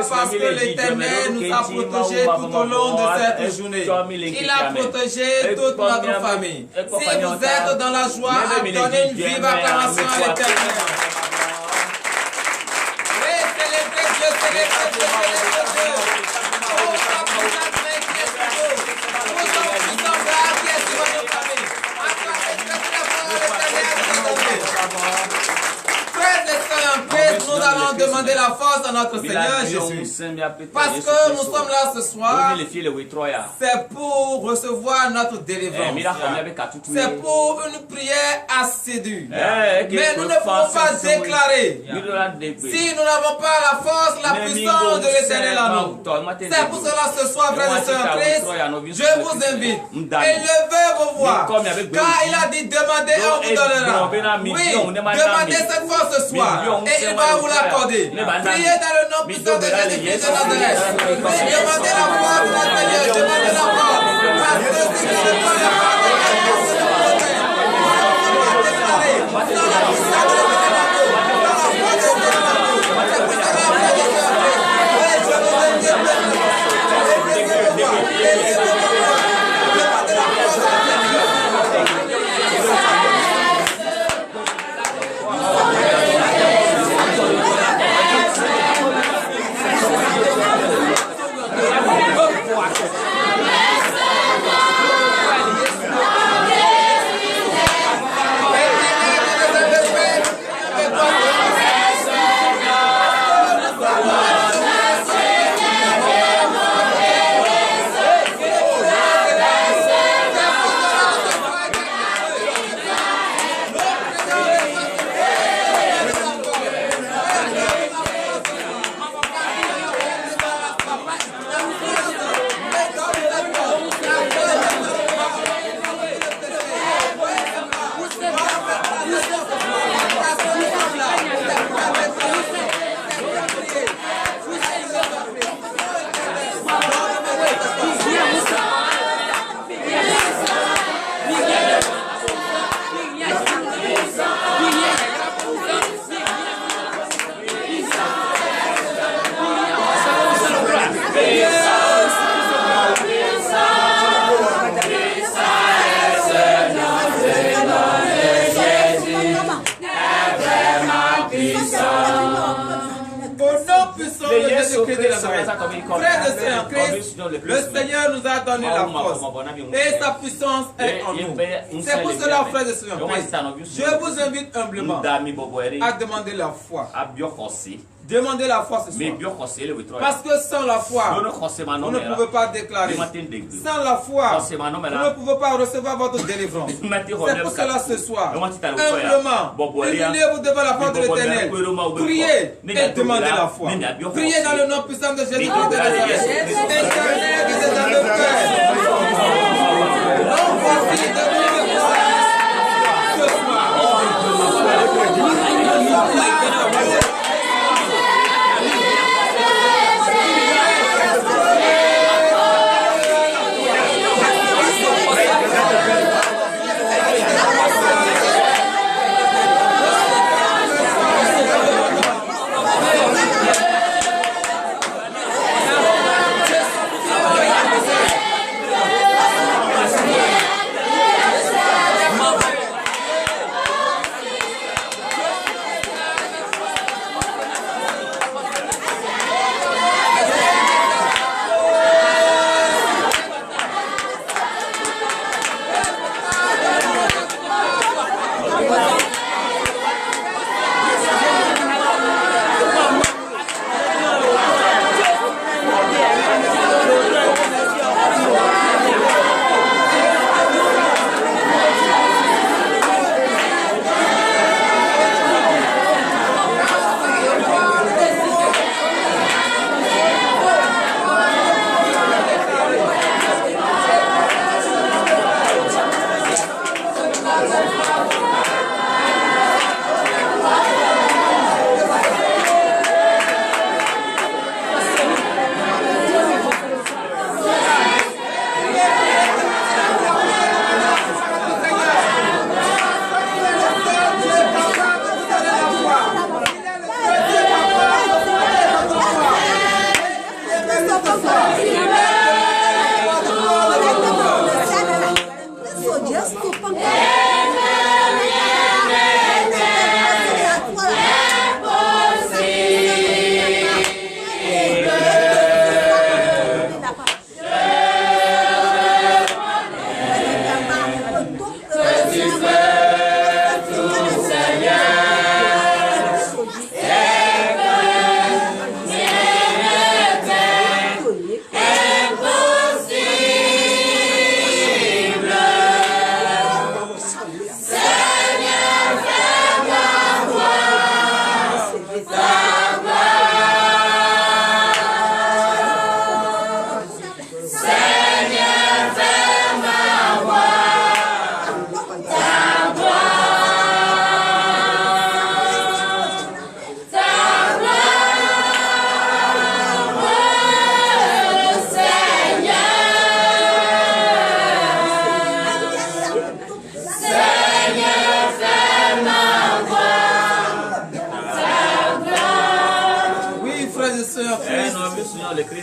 parce que l'Éternel nous a protégés tout au long de cette journée. Il a protégé toute notre famille. Si vous êtes dans la joie, donnez une vive acclamation à l'Éternel. Célébrez Dieu, célébrez Dieu, célébrez Dieu. Oh, nous allons demander la force à notre Seigneur Jésus. Parce que nous sommes là ce soir, c'est pour recevoir notre délivrance. C'est pour une prière assidue. Mais nous ne pouvons pas déclarer si nous n'avons pas la force, la puissance de l'Éternel en nous. C'est pour cela ce soir, frères et sœurs en Christ, je vous invite, élevez vos voix, car il a dit demandez et on vous donnera. Oui, demandez cette force ce soir et il va vous l'accorder. Priez dans le nom puissant de Jésus-Christ de Nazareth. Demandez la force de notre Seigneur, demandez la force. Parce que si vous ne prenez pas de la force, vous ne pouvez pas déclarer dans la puissance de l'Éternel. Le Seigneur nous a donné la force et sa puissance est en nous. C'est pour cela, frères et sœurs, je vous invite humblement à demander la foi. Demandez la foi ce soir. Parce que sans la foi, vous ne pouvez pas déclarer. Sans la foi, vous ne pouvez pas recevoir votre délivrance. C'est pour cela ce soir, humblement, réunissez-vous devant la porte de l'Éternel. Priez et demandez la foi. Priez dans le nom puissant de Jésus Christ de Nazareth. Éternel qui est dans le cœur. Donc voici de délivrance ce soir.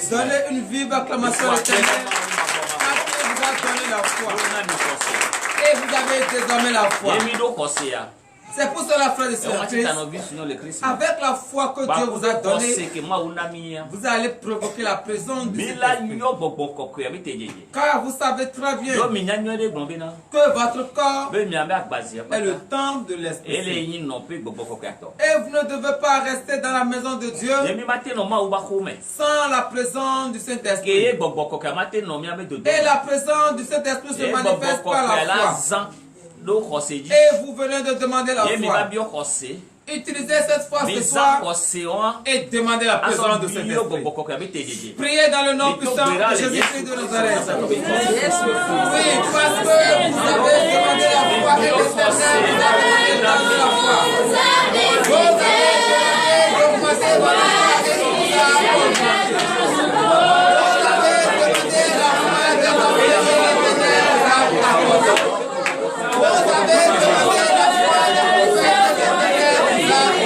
Donnez une vive acclamation à l'Éternel. Parce que vous avez donné la foi. Et vous avez désormais la foi. C'est pour cela, frères et sœurs, avec la foi que Dieu vous a donnée, vous allez provoquer la présence du Saint-Esprit. Car vous savez très bien que votre corps est le temple de l'Esprit. Et vous ne devez pas rester dans la maison de Dieu sans la présence du Saint-Esprit. Et la présence du Saint-Esprit se manifeste par la foi. Et vous venez de demander la foi. Utilisez cette foi ce soir et demandez la présence de cet esprit. Priez dans le nom puissant de Jésus-Christ de Nazareth. Oui, parce que vous avez demandé la foi et l'Éternel vous a demandé la foi. Vous avez demandé d'augmenter votre foi et il vous a accordé. Vous avez demandé la foi et l'Éternel vous a accordé. Vous avez demandé la foi et l'Éternel vous a accordé.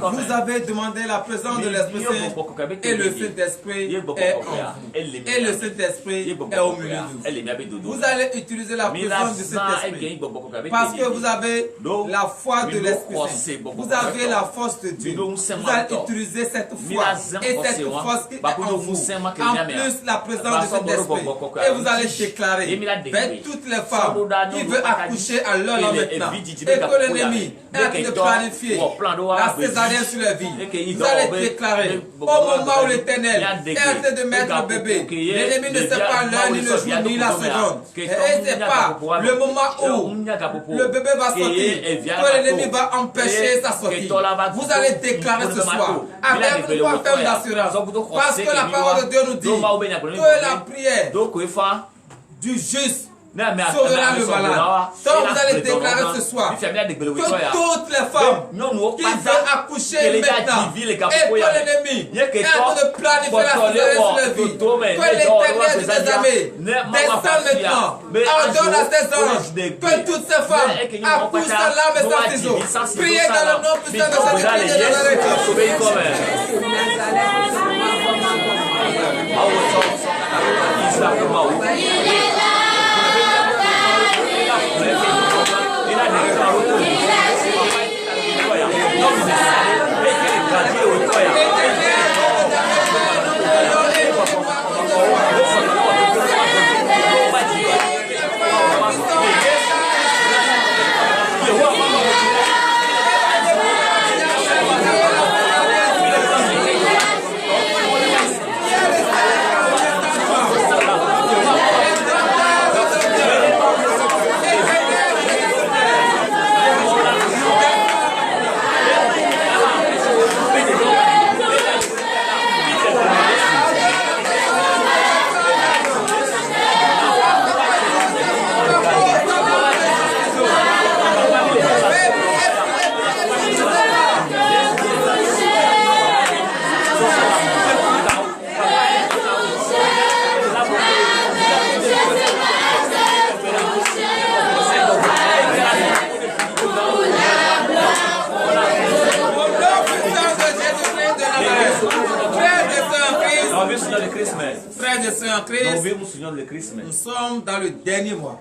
Vous avez demandé la présence de l'Esprit Saint et le Saint-Esprit est en vous. Et le Saint-Esprit est au milieu de vous. Vous allez utiliser la présence du Saint-Esprit parce que vous avez la foi de l'Esprit Saint. Vous avez la force de Dieu. Vous allez utiliser cette foi et cette force qui est en vous. En plus, la présence du Saint-Esprit. Et vous allez déclarer vers toutes les femmes qui veulent accoucher à l'heure maintenant et que l'ennemi est en train de planifier la césarienne sur la vie. Vous allez déclarer au moment où l'Éternel est en train de mettre le bébé, l'ennemi ne sait pas l'heure, ni le jour, ni la seconde. Et c'est pas le moment où le bébé va sortir que l'ennemi va empêcher sa sortie. Vous allez déclarer ce soir avec une foi ferme d'assurance, parce que la parole de Dieu nous dit que la prière du juste sauvera le malade. Donc vous allez déclarer ce soir que toutes les femmes qui veulent accoucher maintenant et que l'ennemi est en train de planifier la césarienne sur leur vie, que l'Éternel des armées descend maintenant, ordonne à ses anges que toutes ces femmes accouchent sans larmes et sans ciseaux. Priez dans le nom puissant de Jésus-Christ de Nazareth. Frères et sœurs en Christ, nous sommes dans le dernier mois.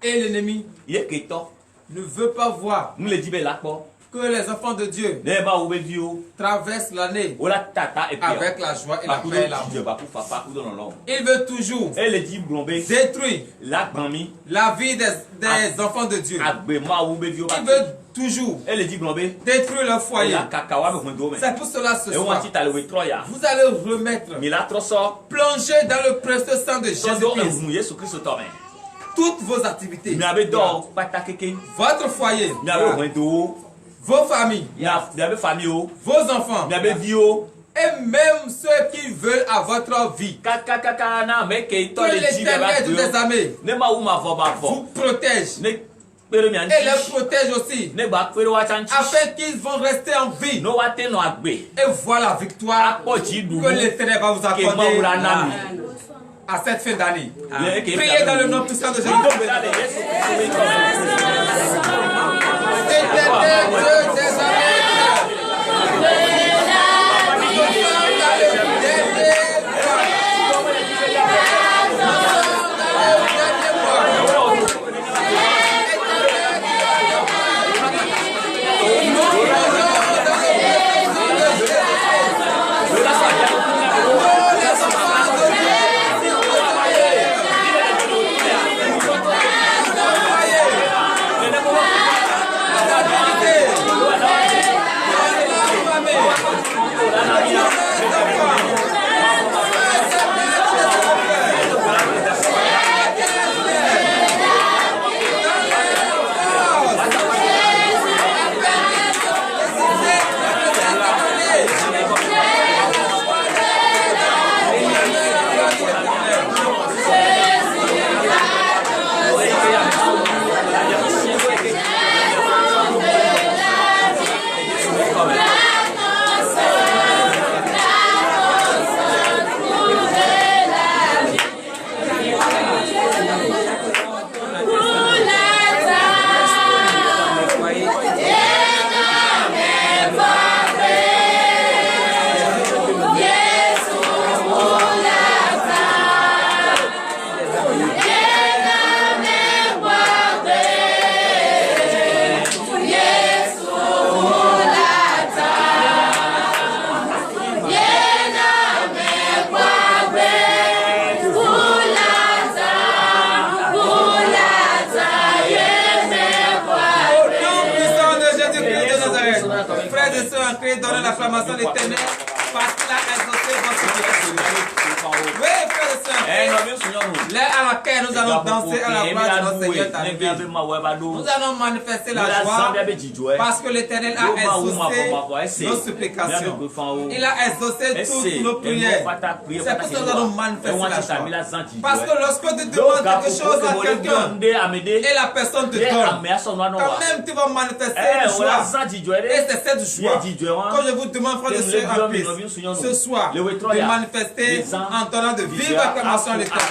Et l'ennemi ne veut pas voir que les enfants de Dieu traversent l'année avec la joie et la paix et l'amour. Il veut toujours détruire la vie des enfants de Dieu. Il veut toujours détruire leur foyer. C'est pour cela ce soir, vous allez remettre, plonger dans le précieux sang de Jésus-Christ toutes vos activités, votre foyer, vos familles, vos enfants, et même ceux qui veulent à votre vie. Que l'Éternel des armées vous protège et les protège aussi, afin qu'ils vont rester en vie et voir la victoire que l'Éternel va vous accorder à cette fin d'année. Priez dans le nom puissant de Jésus. Éternel Dieu des armées, donner l'acclamation éternelle parce qu'il a exaucé votre supplication. Oui, frères et sœurs, l'heure à laquelle nous allons danser à la gloire de notre Seigneur est arrivée. Nous allons manifester la joie parce que l'Éternel a exaucé nos supplications. Il a exaucé toutes nos prières. C'est pour ça que nous allons manifester la joie. Parce que lorsque tu demandes quelque chose à quelqu'un et la personne te donne, quand même tu vas manifester une joie. Et c'est cette joie que je vous demande, frères et sœurs en Christ, ce soir, de manifester en donnant de vive acclamation à l'Éternel.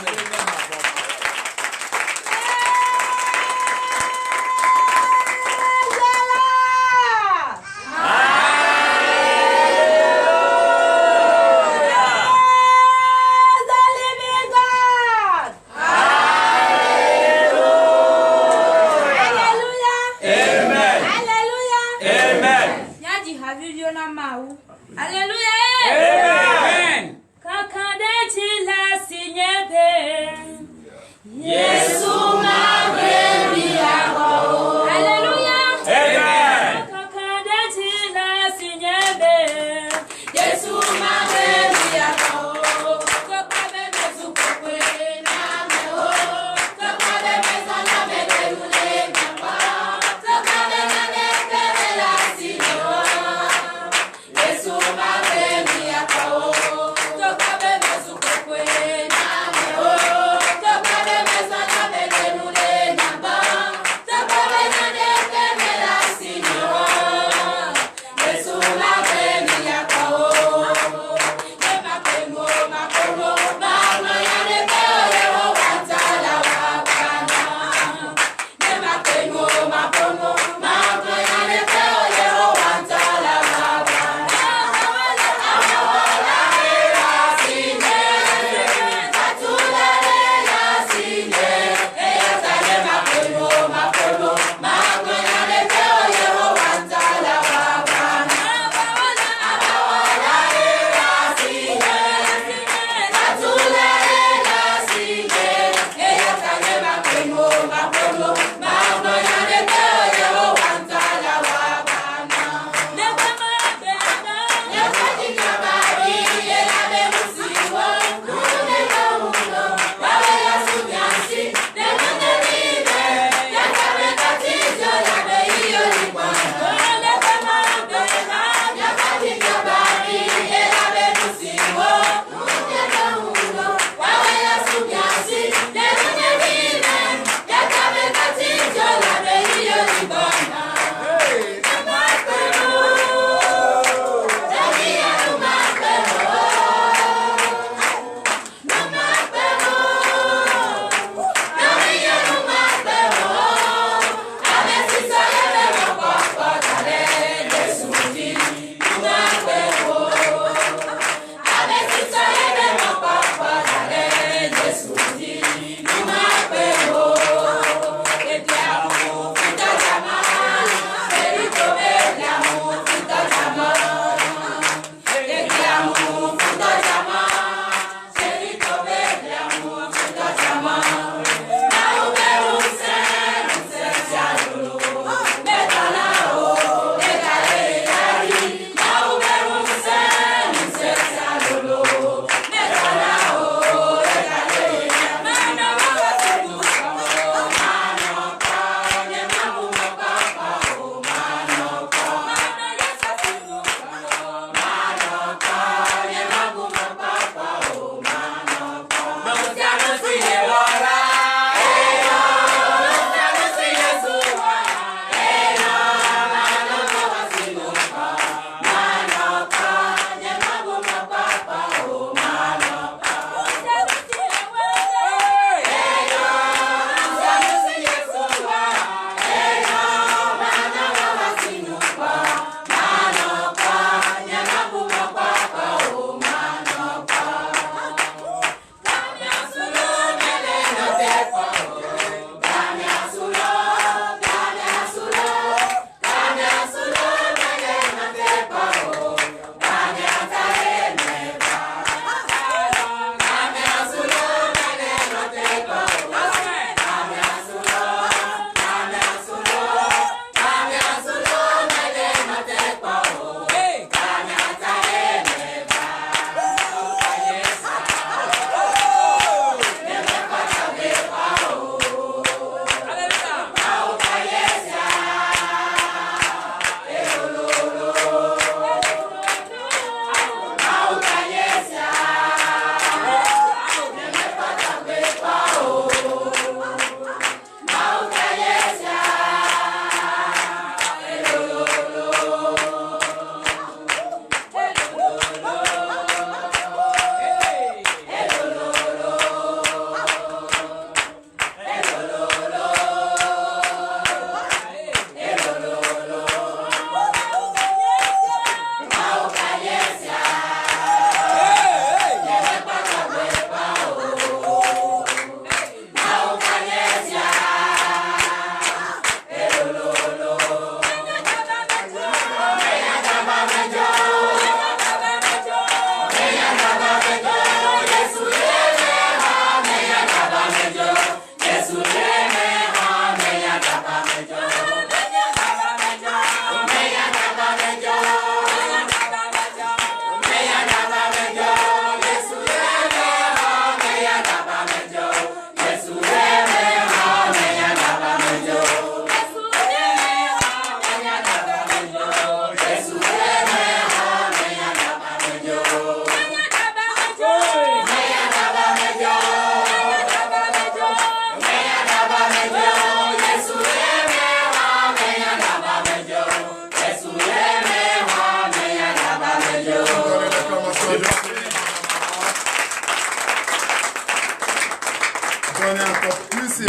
donner encore plus.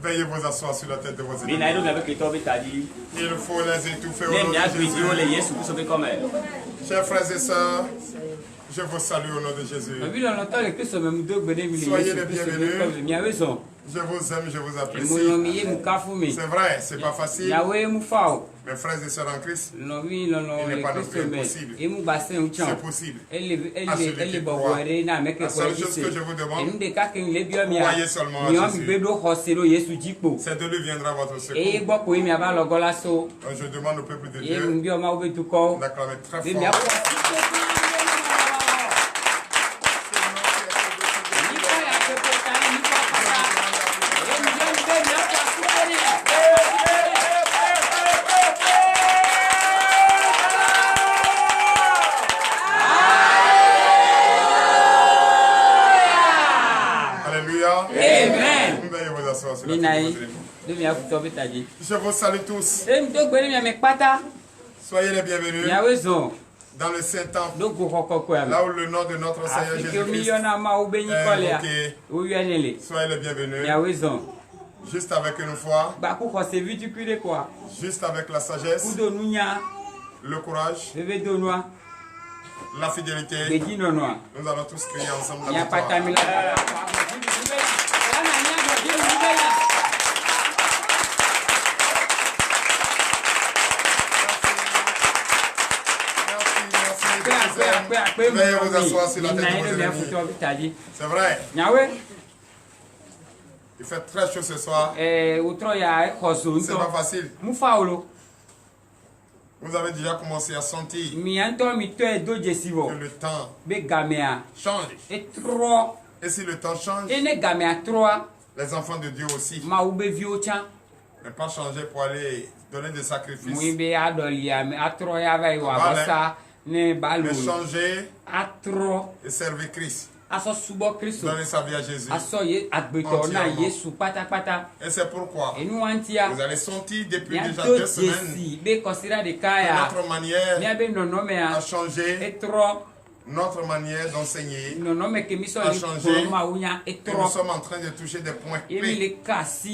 Veuillez vous asseoir sur la tête de vos ennemis. Il faut les étouffer au nom de Jésus. Chers frères et sœurs, je vous salue au nom de Jésus. Soyez les bienvenus. Je vous aime, je vous apprécie. C'est vrai, c'est pas facile. Mes frères et sœurs en Christ, il n'est pas non plus impossible. C'est possible. À celui qui croit. La seule chose que je vous demande, croyez seulement à Jésus. C'est de lui viendra votre secours. Je demande au peuple de Dieu d'acclamer très fort. Je vous salue tous. Soyez les bienvenus dans le Saint-Temple, là où le nom de notre Seigneur Jésus-Christ est évoqué. Soyez les bienvenus. Juste avec une foi, juste avec la sagesse, le courage, la fidélité, nous allons tous crier ensemble la victoire. Veuillez vous asseoir sur la tête de vos ennemis. C'est vrai. Il fait très chaud ce soir. C'est pas facile. Vous avez déjà commencé à sentir que le temps change. Et si le temps change, les enfants de Dieu aussi ne pas changer pour aller donner des sacrifices. Mais changer et servir Christ. Donner sa vie à Jésus. Et c'est pourquoi vous allez sentir depuis déjà 2 semaines que notre manière a changé. Notre manière d'enseigner a changé et nous sommes en train de toucher des points clés. Ce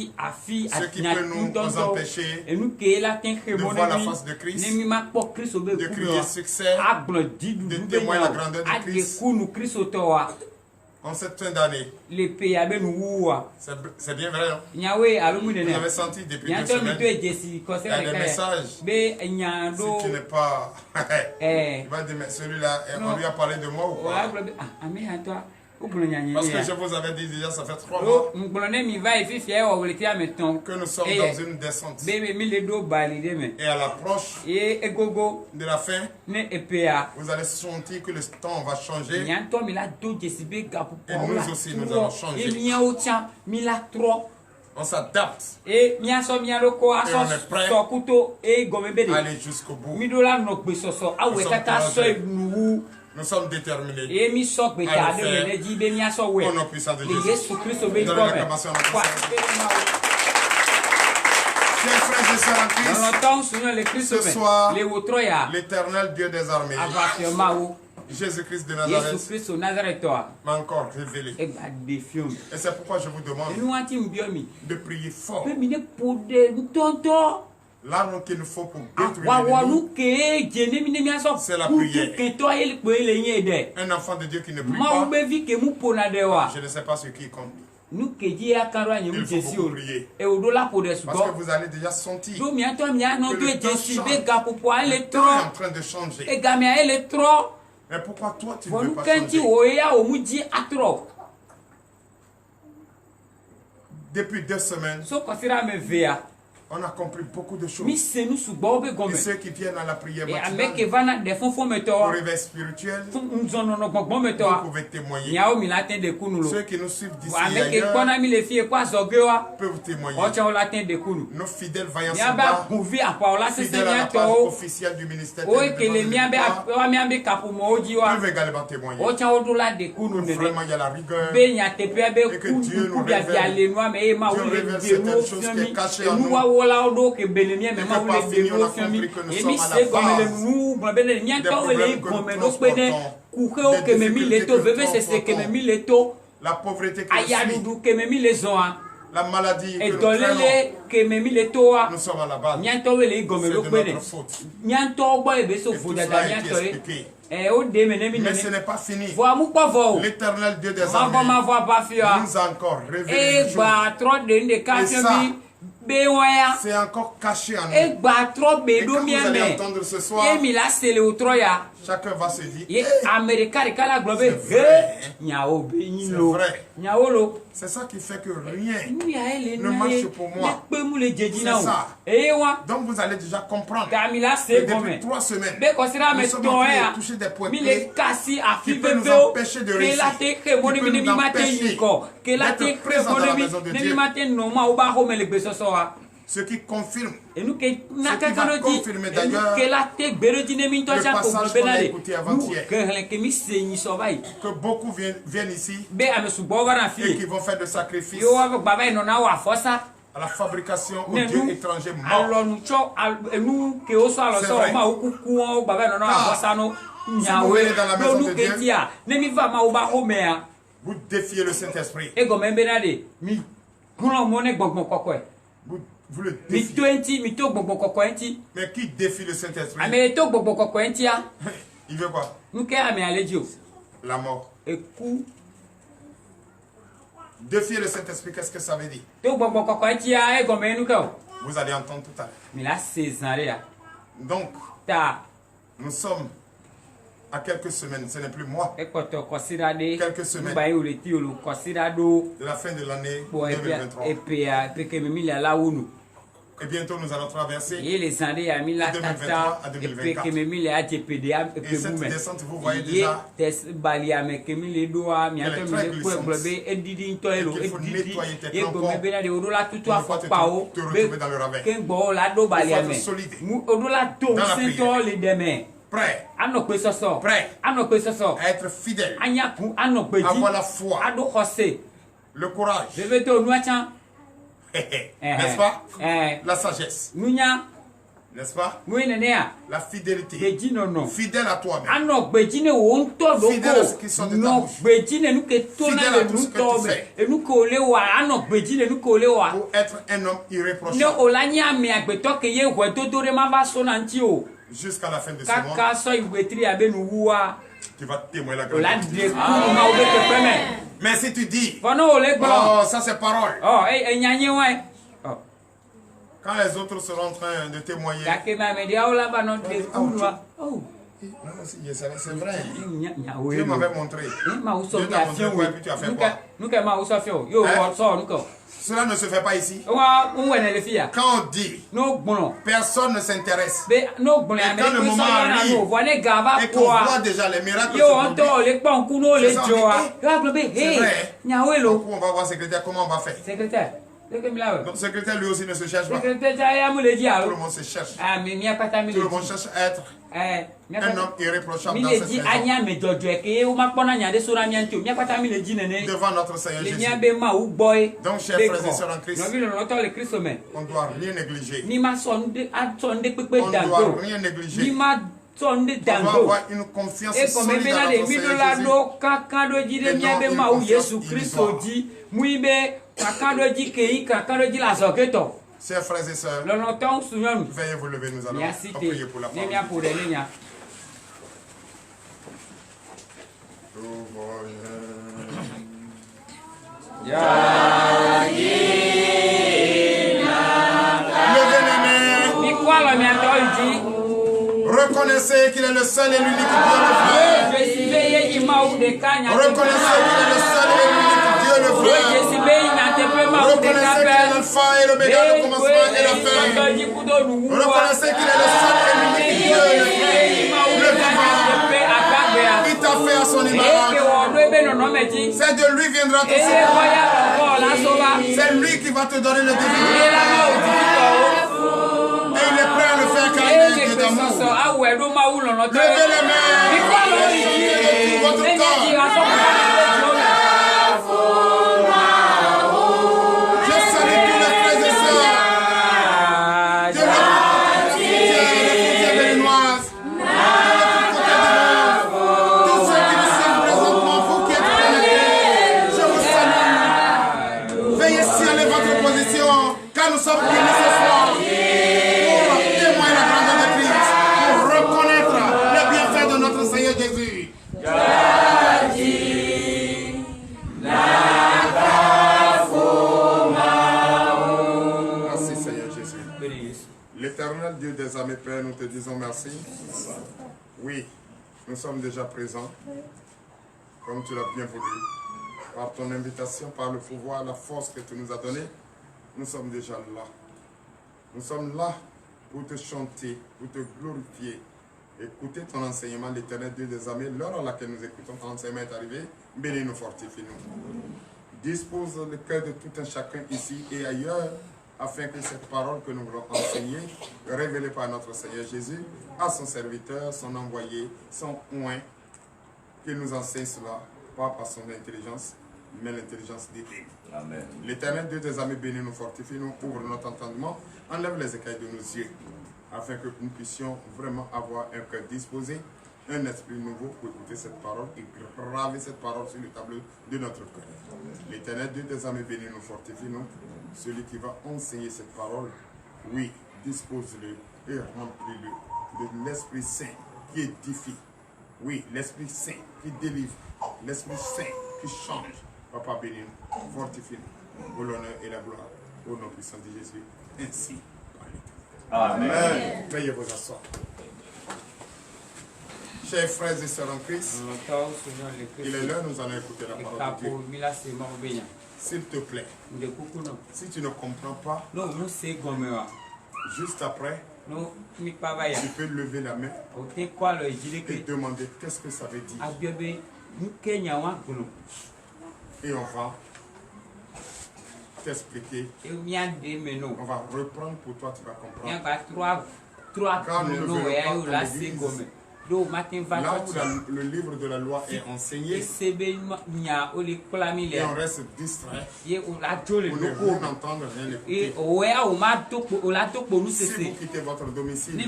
qui peut nous empêcher de voir la face de Christ, de crier succès, de témoigner la grandeur de Christ. En cette fin d'année, c'est bien vrai. Vous avez senti depuis 2 semaines, il y a des messages. Si tu n'es pas, il va dire, mais celui-là, on lui a parlé de moi ou quoi? Parce que je vous avais dit déjà, ça fait 3 mois que nous sommes dans une descente. Et à l'approche de la fin, vous allez sentir que le temps va changer. Et nous aussi, nous allons changer. On s'adapte. Et on est prêt à aller jusqu'au bout. Nous sommes déterminés à le faire au nom puissant de Jésus. Donnez l'acclamation à notre Seigneur. Chers frères et sœurs en Christ, ce soir, l'Éternel Dieu des armées, Jésus-Christ de Nazareth, m'a encore révélé. Et c'est pourquoi je vous demande de prier fort. L'arme qu'il nous faut pour détruire l'ennemi, c'est la prière. Un enfant de Dieu qui ne prie pas, je ne sais pas ce qui compte. Il faut beaucoup prier. Parce que vous allez déjà sentir que le temps est en train de changer. Mais pourquoi toi tu ne veux pas changer? Depuis 2 semaines, On a compris beaucoup de choses. Et ceux qui viennent à la prière matinale, au réveil spirituel, vous pouvez témoigner. Ceux qui nous suivent d'ici et ailleurs peuvent témoigner. Nos fidèles vaillants soldats, fidèles à la page officielle du ministère peuvent également témoigner. Vraiment, il y a la rigueur et que Dieu nous révèle. Dieu révèle certaines choses qui sont cachées en nous. Et que par fini, on a compris que nous sommes à la base des problèmes que nous transportons, la pauvreté que nous suit, la maladie que nous traînons. Nous sommes à la base. C'est de notre faute. Et tout cela a été expliqué. Mais ce n'est pas fini. L'Éternel Dieu des armées nous a encore révélé le jour. Et ça, c'est encore caché en nous. Et quand vous allez entendre ce soir, chacun va se dire, c'est vrai. C'est ça qui fait que rien ne marche pour moi. C'est ça. Donc vous allez déjà comprendre que depuis 3 semaines, nous sommes en train de toucher des points clés qui peuvent nous empêcher de réussir, qui peuvent nous empêcher d'être présents dans la maison de Dieu. Ce qui confirme, ce qui va confirmer d'ailleurs le passage qu'on a écouté avant-hier, que beaucoup viennent ici et qui vont faire de sacrifices à la fabrication aux dieux étrangers morts. C'est vrai. Si vous venez dans la maison de Dieu, vous défiez le Saint-Esprit. Vous le défiez. Mais qui défie le Saint-Esprit? Il veut quoi? La mort. Défier le Saint-Esprit, qu'est-ce que ça veut dire? Vous allez entendre tout à l'heure. Donc, nous sommes à quelques semaines, ce n'est plus moi. Quelques semaines de la fin de l'année 2023. Et bientôt nous allons traverser de 2023 à 2024. Et cette descente, vous voyez déjà qu'elle est très glissante. Et qu'il faut nettoyer tes crampons pour ne pas te retrouver dans le ravin. Il faut être solide dans la prière. Prêt à être fidèle, avoir la foi, le courage, n'est-ce pas? La sagesse, n'est-ce pas? La fidélité, fidèle à toi-même, fidèle à ce qui sort de ta bouche, fidèle à tout ce que tu fais, pour être un homme irréprochable jusqu'à la fin de ce monde. Tu vas témoigner la gloire de Dieu. Mais si tu dis, oh, ça c'est parole. Quand les autres seront en train de témoigner, c'est vrai. Dieu m'avait montré. Dieu t'a montré quoi et puis tu as fait quoi? Cela ne se fait pas ici. Quand on dit, personne ne s'intéresse. Et quand le moment arrive et qu'on voit déjà les miracles se produire, c'est vrai. Donc on va voir secrétaire, comment on va faire? Donc secrétaire lui aussi ne se cherche pas. Tout le monde se cherche. Tout le monde cherche à être un homme irréprochable dans cette maison. Devant notre Seigneur Jésus. Donc chers frères et sœurs en Christ, on ne doit rien négliger. On ne doit rien négliger. On doit avoir une confiance solide dans notre Seigneur Jésus. Et non une confiance illusoire. Chers frères et sœurs, veuillez vous lever, nous allons prier pour la parole. Levez les mains. Reconnaissez qu'il est le seul et l'unique Dieu de Dieu. Reconnaissez qu'il est le seul et l'unique Dieu. et le vrai. Reconnaissez qu'il est l'alpha et l'oméga, le commencement et la fin. Reconnaissez qu'il est le seul et l'unique Dieu, le vivant. Il t'a fait à son image. C'est de lui viendra ton secours. C'est lui qui va te donner le délivrance. Et il est prêt à le faire car il est un Dieu d'amour. Levez les mains. De tout votre corps. Je salue tous les frères et sœurs de la frontière béninoise, de l'autre côté du monde, tous ceux qui nous suivent présentement, vous qui êtes connectés, je vous salue. Veillez scinder votre position, car nous sommes unis ce soir pour témoigner la grandeur de Christ, pour reconnaître les bienfaits de notre Seigneur Jésus. Merci Seigneur Jésus. L'éternel Dieu des armées, Père, nous te disons merci. Oui, nous sommes déjà présents, comme tu l'as bien voulu. Par ton invitation, par le pouvoir, la force que tu nous as donnée, nous sommes déjà là. Nous sommes là pour te chanter, pour te glorifier. Écoutez ton enseignement, l'éternel Dieu des armées, l'heure à laquelle nous écoutons ton enseignement est arrivé. Bénis-nous, fortifie-nous. Dispose le cœur de tout un chacun ici et ailleurs, afin que cette parole que nous voulons enseigner, révélée par notre Seigneur Jésus, à son serviteur, son envoyé, son oint, qu'il nous enseigne cela, pas par son intelligence, mais l'intelligence divine. Amen. L'éternel Dieu des armées, bénis-nous, fortifie-nous, ouvre notre entendement, enlève les écailles de nos yeux, afin que nous puissions vraiment avoir un cœur disposé, un esprit nouveau pour écouter cette parole et graver cette parole sur le tableau de notre cœur. L'éternel Dieu des armées, bénis-nous, fortifie-nous, celui qui va enseigner cette parole, oui, dispose-le et remplis-le de l'Esprit Saint qui édifie, oui, l'Esprit Saint qui délivre, l'Esprit Saint qui change. Papa, bénis-nous, fortifie-nous, pour l'honneur et la gloire, au nom puissant de Jésus, ainsi par l'Éternel. Amen. Veuillez vous asseoir. Chers frères et sœurs en Christ, il est l'heure, nous allons écouter la parole de Dieu. S'il te plaît, si tu ne comprends pas, juste après, tu peux lever la main et demander qu'est-ce que ça veut dire. Et on va t'expliquer. On va reprendre pour toi, tu vas comprendre. Quand nous ne verrons pas comme l'église, là où le livre de la loi est enseigné et on reste distrait pour ne rien entendre, rien écouter. Si vous quittez votre domicile, si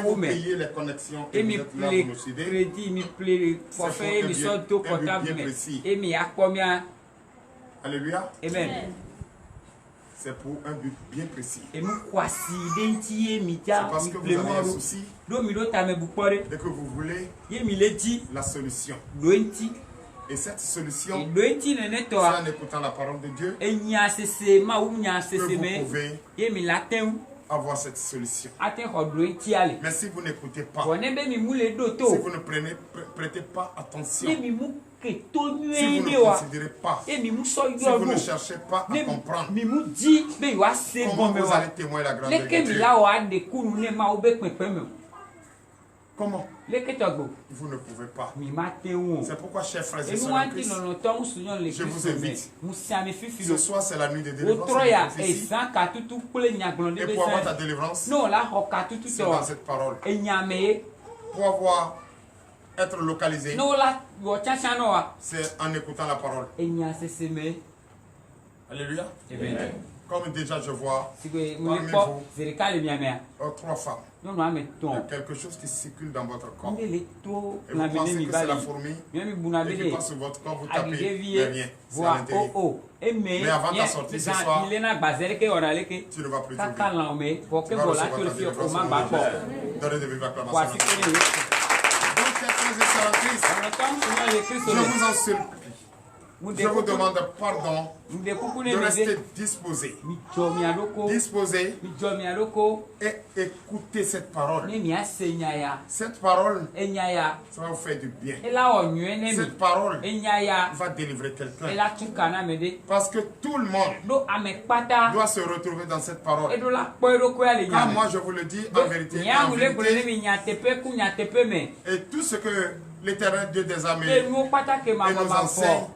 vous payez les connexions que vous êtes là pour nous suivre, c'est pour un but bien précis. Alléluia. Amen. C'est pour un but bien précis. C'est parce que vous avez un souci et que vous voulez la solution. Et cette solution, c'est en écoutant la parole de Dieu que vous pouvez avoir cette solution. Mais si vous n'écoutez pas, si vous ne prêtez pas attention, si vous ne considérez pas, si vous ne cherchez pas à comprendre, comment vous allez témoigner la grandeur de Dieu? Comment? Vous ne pouvez pas. C'est pourquoi, chers frères et sœurs en Christ, je vous invite. Ce soir, c'est la nuit de délivrance. Et pour avoir ta délivrance, c'est dans cette parole. Pour être localisé, c'est en écoutant la parole. Alléluia. Amen. Comme déjà je vois parmi vous 3 femmes. Il y a quelque chose qui circule dans votre corps. Et vous pensez que c'est la fourmi et qui passe sur votre corps, vous tapez, mais rien. C'est à l'intérieur. Mais avant de sortir ce soir, tu ne vas plus trouver. Tu vas recevoir ta délivrance. Donnez de vives acclamations. Donc, chers frères et sœurs en Christ, je vous en supplie. Je vous demande pardon de rester disposé. Disposé et écoutez cette parole. Cette parole, ça va vous faire du bien. Cette parole va délivrer quelqu'un. Parce que tout le monde doit se retrouver dans cette parole. Car moi, je vous le dis en vérité. Et tout ce que l'Éternel Dieu des armées et nous enseigne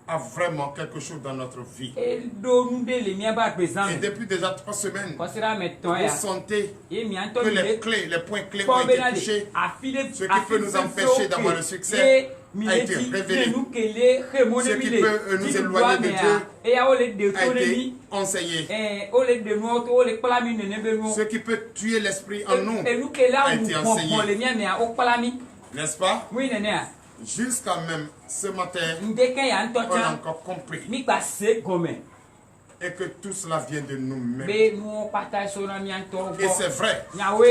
a vraiment quelque chose dans notre vie. Et depuis déjà 3 semaines, vous sentez que les points clés ont été touchés. Ce qui peut nous empêcher d'avoir le succès a été révélé. Ce qui peut nous éloigner de Dieu a été enseigné. Ce qui peut tuer l'esprit en nous a été enseigné. N'est-ce pas? Jusqu'à même ce matin, on a encore compris. Et que tout cela vient de nous-mêmes. Et c'est vrai.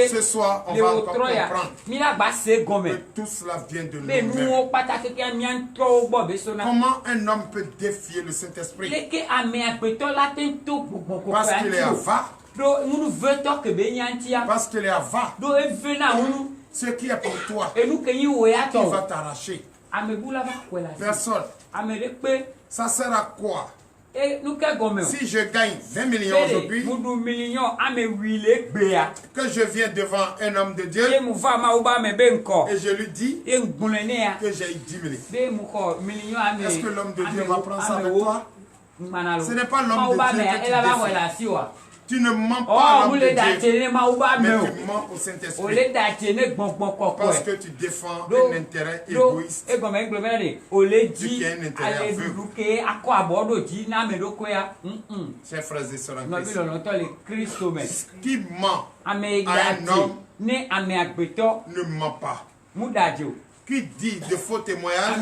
Ce soir, on va encore comprendre que tout cela vient de nous-mêmes. Comment un homme peut défier le Saint-Esprit? Parce qu'il est avare. Parce qu'il est avare. Ce qui est pour toi, qui va t'arracher. Personne. Ça sert à quoi? Si je gagne 20 millions aujourd'hui, que je viens devant un homme de Dieu et je lui dis que j'ai 10 millions, est-ce que l'homme de Dieu va prendre ça avec toi? Ce n'est pas l'homme de Dieu que tu défies. Tu ne mens pas à l'homme de Dieu, mais tu mens au Saint-Esprit. Parce que tu défends un intérêt égoïste. Tu qui a un intérêt aveugle. Chers frères et sœurs en Christ, qui ment à un homme ne ment pas. Qui dit de faux témoignages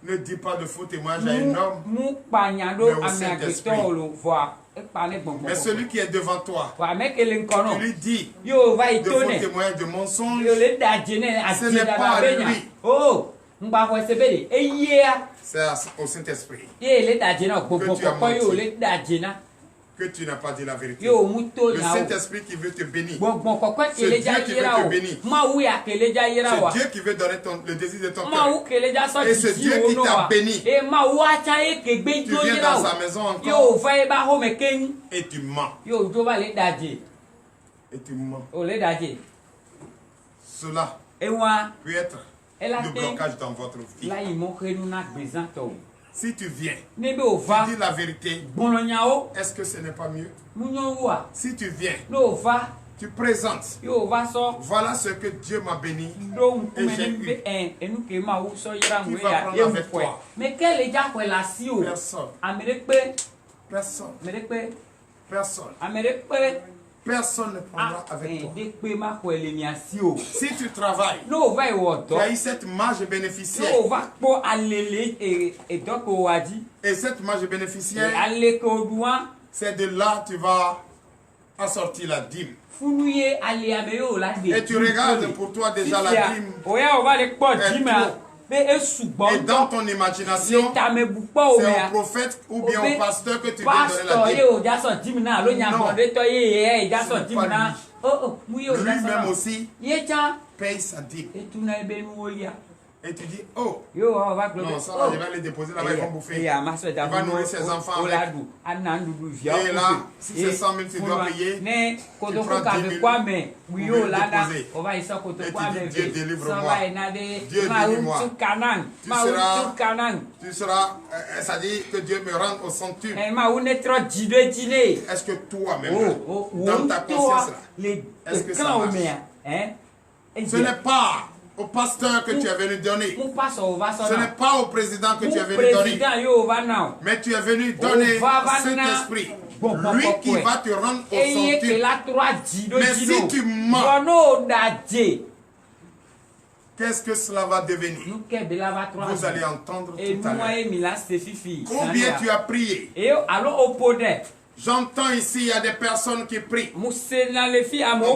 ne dit pas de faux témoignages à un homme, mais au Saint-Esprit. Mais celui qui est devant toi, tu lui dis de faux témoignages, de mensonges, ce n'est pas à lui. C'est au Saint-Esprit que tu n'as pas dit la vérité. Le Saint-Esprit qui veut te bénir. C'est Dieu qui veut te bénir. C'est Dieu qui veut donner le désir de ton cœur. Et c'est Dieu qui t'a béni. Tu viens dans sa maison encore et tu mens. Et tu mens. Cela peut être le blocage dans votre vie. Si tu viens, tu dis la vérité, est-ce que ce n'est pas mieux? Si tu viens, tu présentes, voilà ce que Dieu m'a béni et j'ai eu. Qui va prendre avec toi? Personne. Personne ne prendra avec toi. Si tu travailles, tu as eu cette marge bénéficiaire. Et cette marge bénéficiaire, c'est de là que tu vas assortir la dîme. Et tu regardes pour toi déjà la dîme. Et dans ton imagination, c'est au prophète ou bien au pasteur que tu veux donner la dîme. Non, lui-même aussi paye sa dîme. Et tu dis, oh, non, ça là, je vais les déposer là-bas, ils vont bouffer. Il va nourrir ses enfants avec. Et là, si c'est 100 000, tu dois payer, tu prends 10 000 pour le déposer. Et tu dis, Dieu délivre-moi. Dieu délivre-moi. Tu seras, ça dit que Dieu me rende au centuple. Est-ce que toi-même, dans ta conscience là, est-ce que ça marche? Ce n'est pas au pasteur que tu es venu donner. Ce n'est pas au président que tu es venu donner. Mais tu es venu donner Saint-Esprit. Lui qui va te rendre au centuple. Mais si tu mens, qu'est-ce que cela va devenir? Vous allez entendre tout à l'heure. Combien tu as prié? J'entends ici, il y a des personnes qui prient. On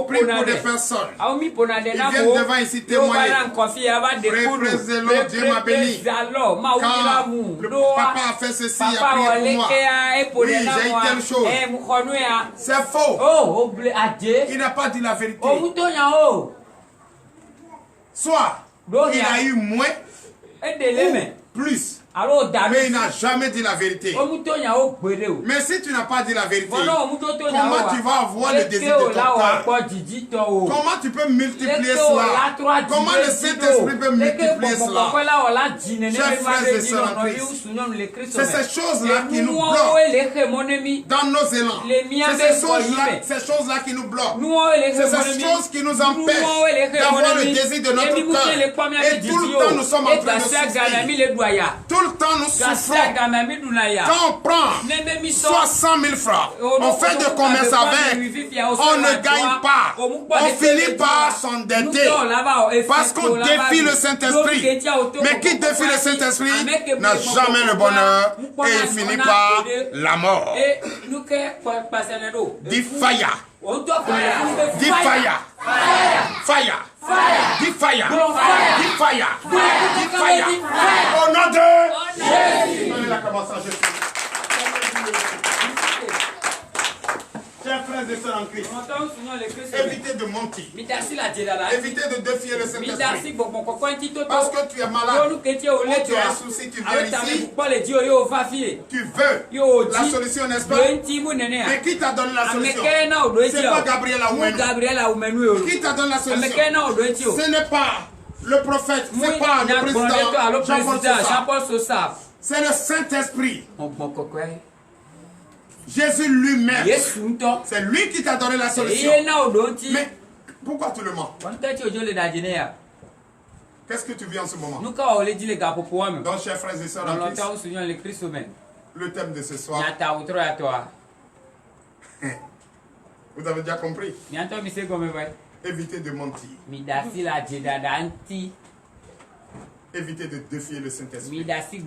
prie pour des personnes. Ils viennent devant ici témoigner. Frère, Dieu m'a béni. Quand le papa a fait ceci, il a prié pour moi. Oui, j'ai eu telle chose. C'est faux. Il n'a pas dit la vérité. Soit il a eu moins ou plus. Mais il n'a jamais dit la vérité. Mais si tu n'as pas dit la vérité, comment tu vas avoir le désir de ton cœur? Comment tu peux multiplier cela? Comment le Saint-Esprit peut multiplier cela? Chers frères et sœurs en Christ, c'est ces choses-là qui nous bloquent dans nos élans. C'est ces choses-là qui nous bloquent. C'est ces choses qui nous empêchent d'avoir le désir de notre cœur. Et tout le temps, nous sommes en train de souffrir. Tout le temps, nous souffrons. Quand on prend soit 100 000 francs, on fait de commerce avec, on ne gagne pas. On finit par s'endetter parce qu'on défie le Saint-Esprit. Mais qui défie le Saint-Esprit n'a jamais le bonheur et il finit par la mort. Dis fire. Dis fire. Fire. Dis fire. Dis fire. Dis fire. Au nom de Jésus. Chers frères et sœurs en Christ, évitez de mentir. Évitez de défier le Saint-Esprit. Parce que tu es malade, ou tu as un souci, tu viens ici. Tu veux la solution, n'est-ce pas? Mais qui t'a donné la solution? C'est pas Gabriel Aoumenu. Qui t'a donné la solution? Ce n'est pas le prophète, c'est pas le président Jean-Paul Sosa. C'est le Saint-Esprit. Jésus lui-même, c'est lui qui t'a donné la solution. Mais pourquoi tu le mens? Qu'est-ce que tu vis en ce moment? Donc, chers frères et sœurs en Christ, le thème de ce soir, vous avez déjà compris. Évitez de mentir. Évitez de défier le Saint-Esprit. C'est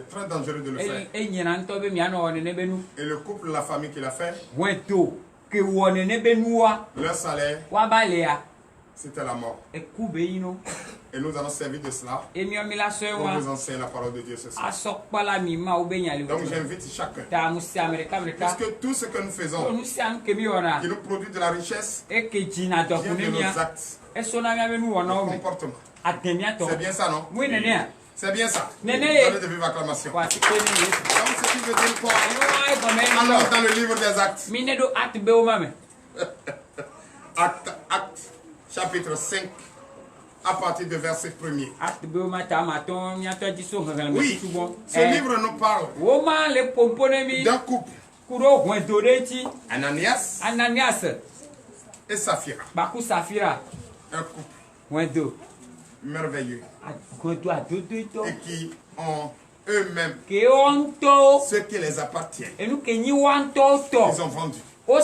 très dangereux de le faire. Et le couple, la famille qui l'a fait, leur salaire, c'était la mort. Et nous allons servir de cela pour vous enseigner la parole de Dieu ce soir. Donc j'invite chacun, puisque tout ce que nous faisons, qui nous produit de la richesse, vient de nos actes, nos comportements. C'est bien ça, non? Oui, Néné. C'est bien ça. Néné. Donnez de vive acclamation. Donc, ce qui veut dire quoi? Alors, dans le livre des Actes. Actes, chapitre 5, à partir de verset 1er. Oui, ce livre nous parle d'un couple. Ananias et Saphira. Un couple merveilleux et qui ont eux-mêmes ce qui les appartient. Ils ont vendu. En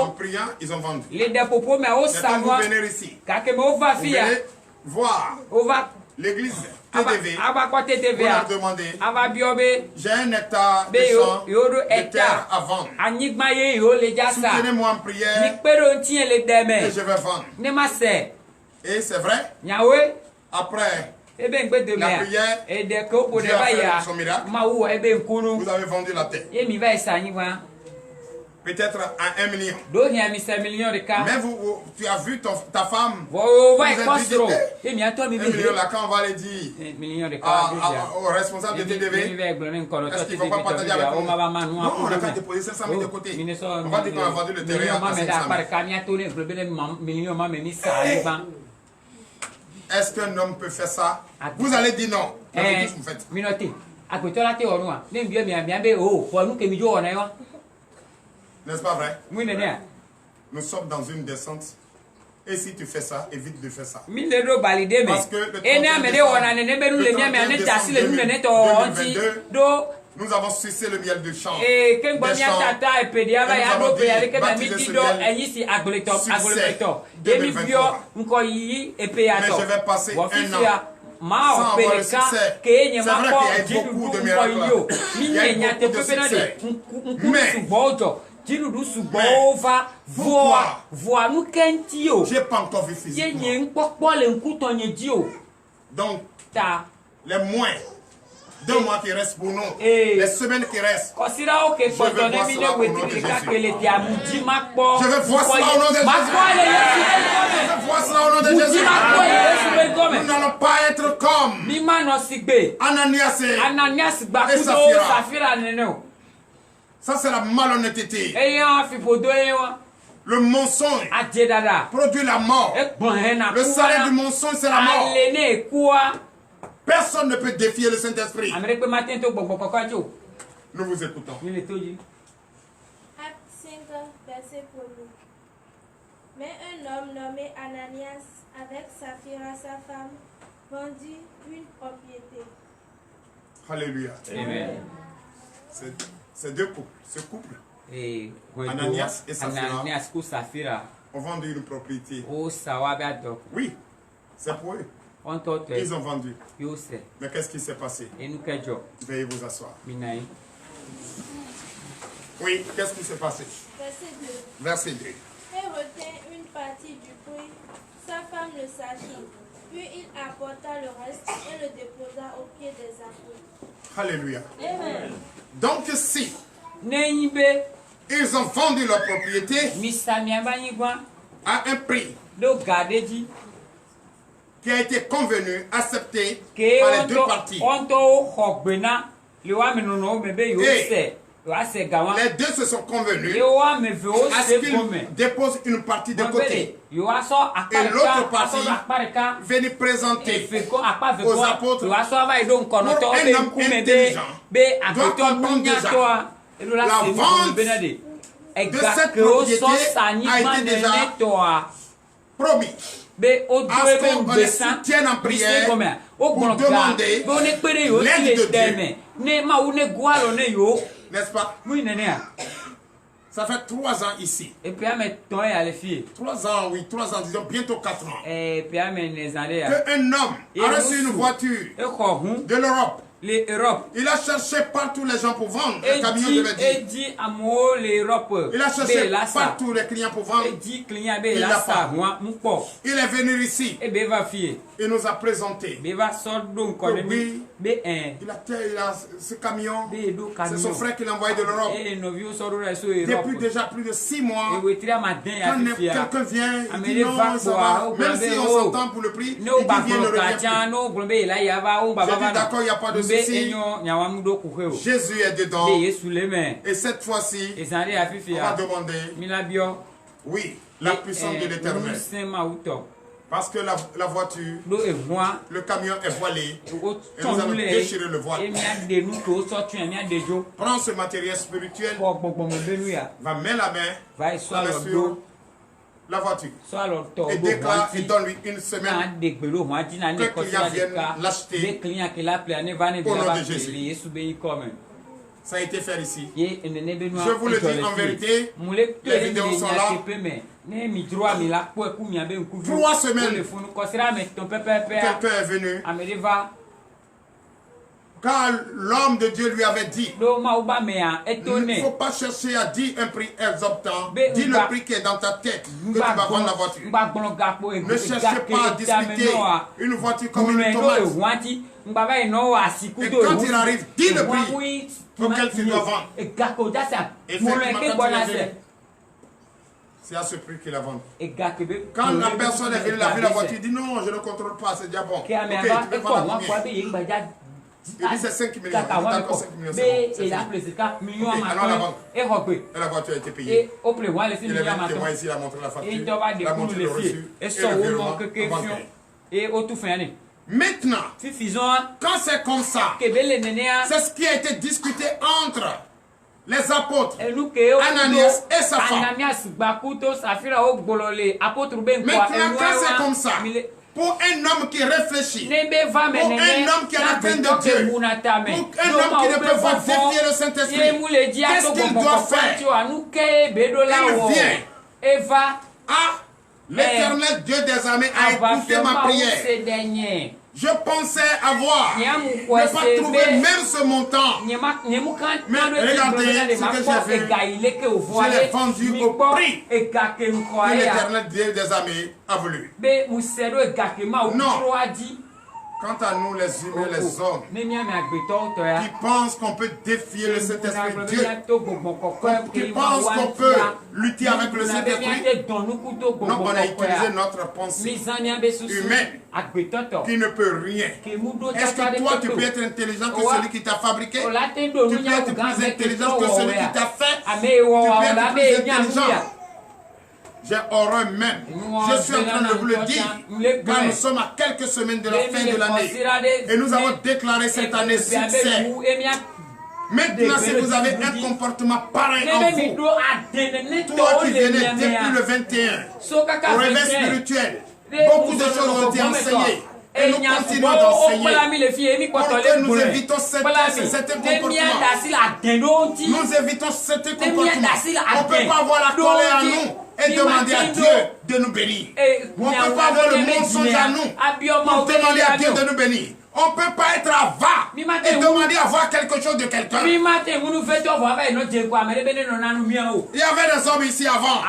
priant, ils ont vendu. Maintenant, vous venez ici. Vous venez voir l'église TDV. Vous leur demandez, j'ai un hectare de champ, de terre à vendre. Soutenez-moi en prière et je vais vendre. Et c'est vrai, après la prière, Dieu a fait son miracle. Vous avez vendu la terre. Peut-être à 1 million. Mais tu as vu ta femme. Vous êtes dit, 1 million là, quand on va aller dire au responsable de TDV, est-ce qu'il ne faut pas partager avec nous? Non, on n'a qu'à déposer 500 000 de côté. On va dire qu'on a vendu le terrain à 500 000. Est-ce qu'un homme peut faire ça? Vous allez dire non. Vous faites. N'est-ce pas vrai? Nous sommes dans une descente. Et si tu fais ça, évite de faire ça. Parce que le 2022, nous avons sucé le miel de champ. Et nous avons baptisé ce miel succès 2023. Mais je vais passer un an avoir le succès. C'est vrai qu'il y a eu beaucoup de miracles. Il y a eu beaucoup de succès. Mais j'ai pas encore vu physiquement. Donc, les mois, 2 mois qui restent pour nous, les semaines qui restent, je veux voir cela au nom de Jésus. Je veux voir cela au nom de Jésus. Nous n'allons pas être comme Ananias et Saphira. Ça, c'est la malhonnêteté. Le mensonge produit la mort. Le salaire du mensonge, c'est la mort. Personne ne peut défier le Saint-Esprit. Nous vous écoutons. Acte 5, verset 1. Mais un homme nommé Ananias, avec Saphira, sa femme, vendit une propriété. Alléluia. Amen. C'est 2 couples. Ce couple, Ananias et Saphira, ont vendu une propriété. Oui, c'est pour eux. Ils ont vendu. Mais qu'est-ce qui s'est passé? Veuillez vous asseoir. Oui, qu'est-ce qui s'est passé? Verset 2. Elle retint une partie du prix, sa femme le sachant. Puis il apporta le reste et le déposa aux pieds des apôtres. Alléluia. Amen. Donc si ils ont vendu leur propriété à un prix qui a été convenu, accepté par les 2 parties. Et les 2 se sont convenus à ce qu'ils déposent une partie de côté. Et l'autre partie venait présenter aux apôtres pour un homme intelligent doit comprendre déjà la vente de cette propriété a été déjà promis. À ce qu'on les soutienne en prière pour demander l'aide de Dieu. N'est-ce pas? Ça fait 3 ans ici. 3 ans, oui, 3 ans, disons bientôt 4 ans. Qu'un homme a reçu une voiture de l'Europe. Il a cherché partout les gens pour vendre le camion de Bédi. Il a cherché partout les clients pour vendre. Il n'a pas. Il est venu ici. Il nous a présenté. Que oui, il a ce camion. C'est son frère qui l'a envoyé de l'Europe. Depuis déjà plus de 6 mois, quand quelqu'un vient, il dit non, ça va. Même si on s'entend pour le prix, il dit viens, ne reviens plus. J'ai dit d'accord, il n'y a pas de souci. Jésus est dedans. Et cette fois-ci, on va demander, oui, la puissance de l'Éternel. Parce que la voiture, le camion est voilé. Et nous allons déchirer le voile. Prends ce matériel spirituel. Va mettre la main sur la voiture. Et déclare et donne-lui une semaine que le client vienne l'acheter au nom de Jésus. Ça a été fait ici. Je vous le dis en vérité, les vidéos sont là. 3 semaines, quelqu'un est venu. Quand l'homme de Dieu lui avait dit, il ne faut pas chercher à dire un prix exorbitant, dis le prix qui est dans ta tête, que tu vas vendre la voiture. Ne cherchez pas à discuter une voiture comme une tomate. Et quand il arrive, dis le prix auquel tu dois vendre. Effectivement, c'est à ce prix qu'il a vendu. Quand la personne est venue, la vu la voiture, il dit non, je ne contrôle pas, c'est déjà bon. Ok, tu peux vendre combien? Il dit c'est 5 millions. D'accord, 5 millions, c'est bon. Alors la vente. Et la voiture a été payée. Il est venu témoin ici, il a montré la facture, il a montré le reçu et le virement en banque. Maintenant, quand c'est comme ça, c'est ce qui a été discuté entre les apôtres, Ananias et sa femme. Maintenant, quand c'est comme ça, pour un homme qui réfléchit, pour un homme qui a la crainte de Dieu, pour un homme qui ne peut pas défier le Saint-Esprit, qu'est-ce qu'il doit faire? Il vient. Ah, l'Éternel Dieu des armées a écouté ma prière. Je pensais avoir ne pas trouvé même ce montant. Mais regardez ce que j'ai fait. Je l'ai vendu au prix que l'Éternel Dieu des armées a voulu. Non. Quant à nous, les humains, les hommes, qui pensent qu'on peut défier le Saint-Esprit de Dieu, qui pensent qu'on peut lutter avec le Saint-Esprit, donc on a utilisé notre pensée humaine qui ne peut rien. Est-ce que toi, tu peux être intelligent que celui qui t'a fabriqué? Tu peux être plus intelligent que celui qui t'a fait? Tu peux être plus intelligent? J'ai horreur même. Je suis en train de vous le dire. Car nous sommes à quelques semaines de la fin de l'année. Et nous avons déclaré cette année succès. Maintenant, si vous avez un comportement pareil en vous, toi qui venais depuis le 21, au réveil spirituel, beaucoup de choses ont été enseignées. Et nous continuons d'enseigner. Pour que nous évitons certains comportements. Nous évitons certains comportements. On ne peut pas avoir la colère en nous et demander à Dieu de nous bénir. On ne peut pas avoir le mensonge à nous pour demander à Dieu de nous bénir. On ne peut pas être avare et demander à voir quelque chose de quelqu'un. Il y avait des hommes ici avant.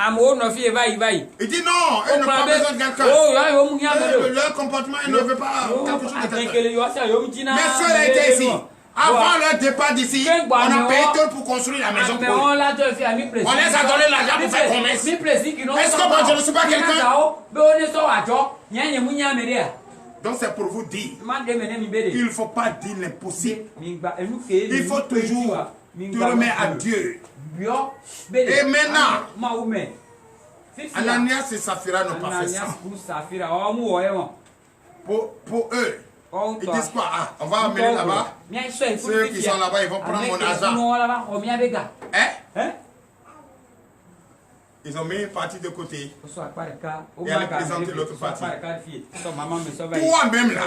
Il dit non, ils n'ont pas besoin de quelqu'un. Leur comportement, ils ne veulent pas quelque chose de quelqu'un. Mais ceux-là étaient ici. Avant leur départ d'ici, on a payé tout pour construire la maison pour eux. On les a donné l'argent pour faire promesse. Est-ce que moi je ne suis pas quelqu'un? Donc c'est pour vous dire, il ne faut pas dire l'impossible. Il faut toujours te remettre à Dieu. Et maintenant, Ananias et Saphira n'ont pas fait ça. Pour eux, ils disent quoi? Ah, on va amener là-bas. Ceux qui sont là-bas, ils vont prendre mon argent. Hein? Ils ont mis une partie de côté et allaient présenter l'autre partie. Toi-même là,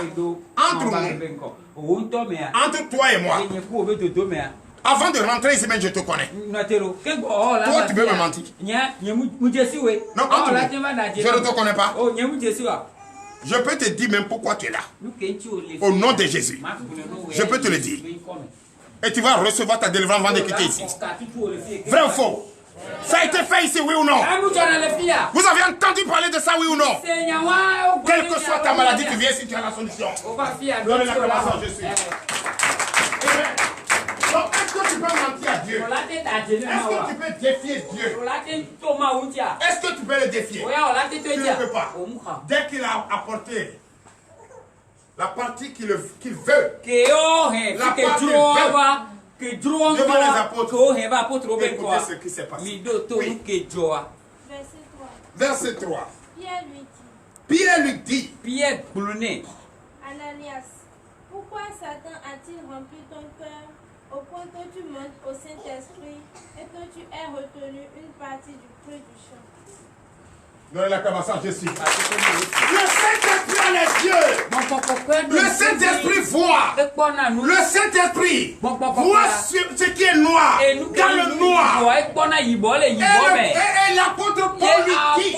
entre nous, entre toi et moi, avant de rentrer ici, même je te connais. Toi, tu peux me mentir. Non, entre nous, je ne te connais pas. Je peux te dire même pourquoi tu es là. Au nom de Jésus. Je peux te le dire. Et tu vas recevoir ta délivrance avant de quitter ici. Vrai ou faux? Ça a été fait ici, oui ou non? Vous avez entendu parler de ça, oui ou non? Quelle que soit ta maladie, tu viens ici, tu as la solution. Donne l'acclamation, je suis. Donc, est-ce que tu peux mentir à Dieu? Est-ce que tu peux défier Dieu? Est-ce que tu peux le défier? Tu ne peux pas. Dès qu'il a apporté la partie qu'il veut, la partie devant les apôtres, écoutez ce qui s'est passé. Oui. Verset 3. Pierre lui dit, Ananias, pourquoi Satan a-t-il rempli ton cœur au point que tu montes au Saint-Esprit et que tu aies retenu une partie du fruit du champ? Donnez l'acclamation, je suis. Le Saint-Esprit a les yeux. Le Saint-Esprit voit. Le Saint-Esprit voit ce qui est noir dans le noir. Et l'apôtre Paul lui dit,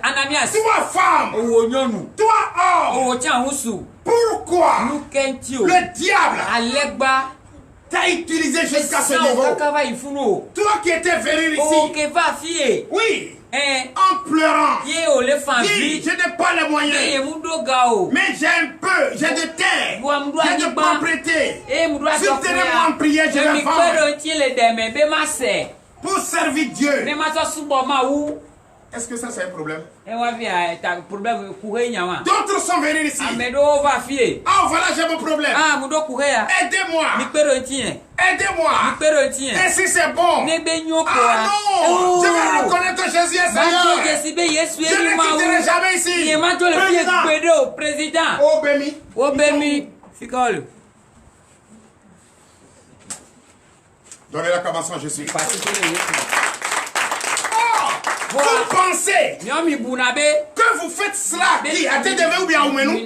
Ananias, toi femme, toi homme, pourquoi le diable t'as utilisé jusqu'à ce niveau? Toi qui étais venu ici, oui, en pleurant, dis, je n'ai pas les moyens, mais j'ai un peu, j'ai de terre, j'ai de propriété. S'il te laisse en prière, je vais vendre pour servir Dieu. Est-ce que ça c'est un problème? D'autres sont venus ici. Ah voilà, j'ai mon problème. Aidez-moi. Aidez-moi. Et si c'est bon. Ah non, je vais reconnaître que Jésus est Seigneur. Je ne quitterai jamais ici. Président. Obémi. Donnez l'acclamation, je suis. Vous pensez que vous faites cela qui à TDV ou bien à Oumenou? Ou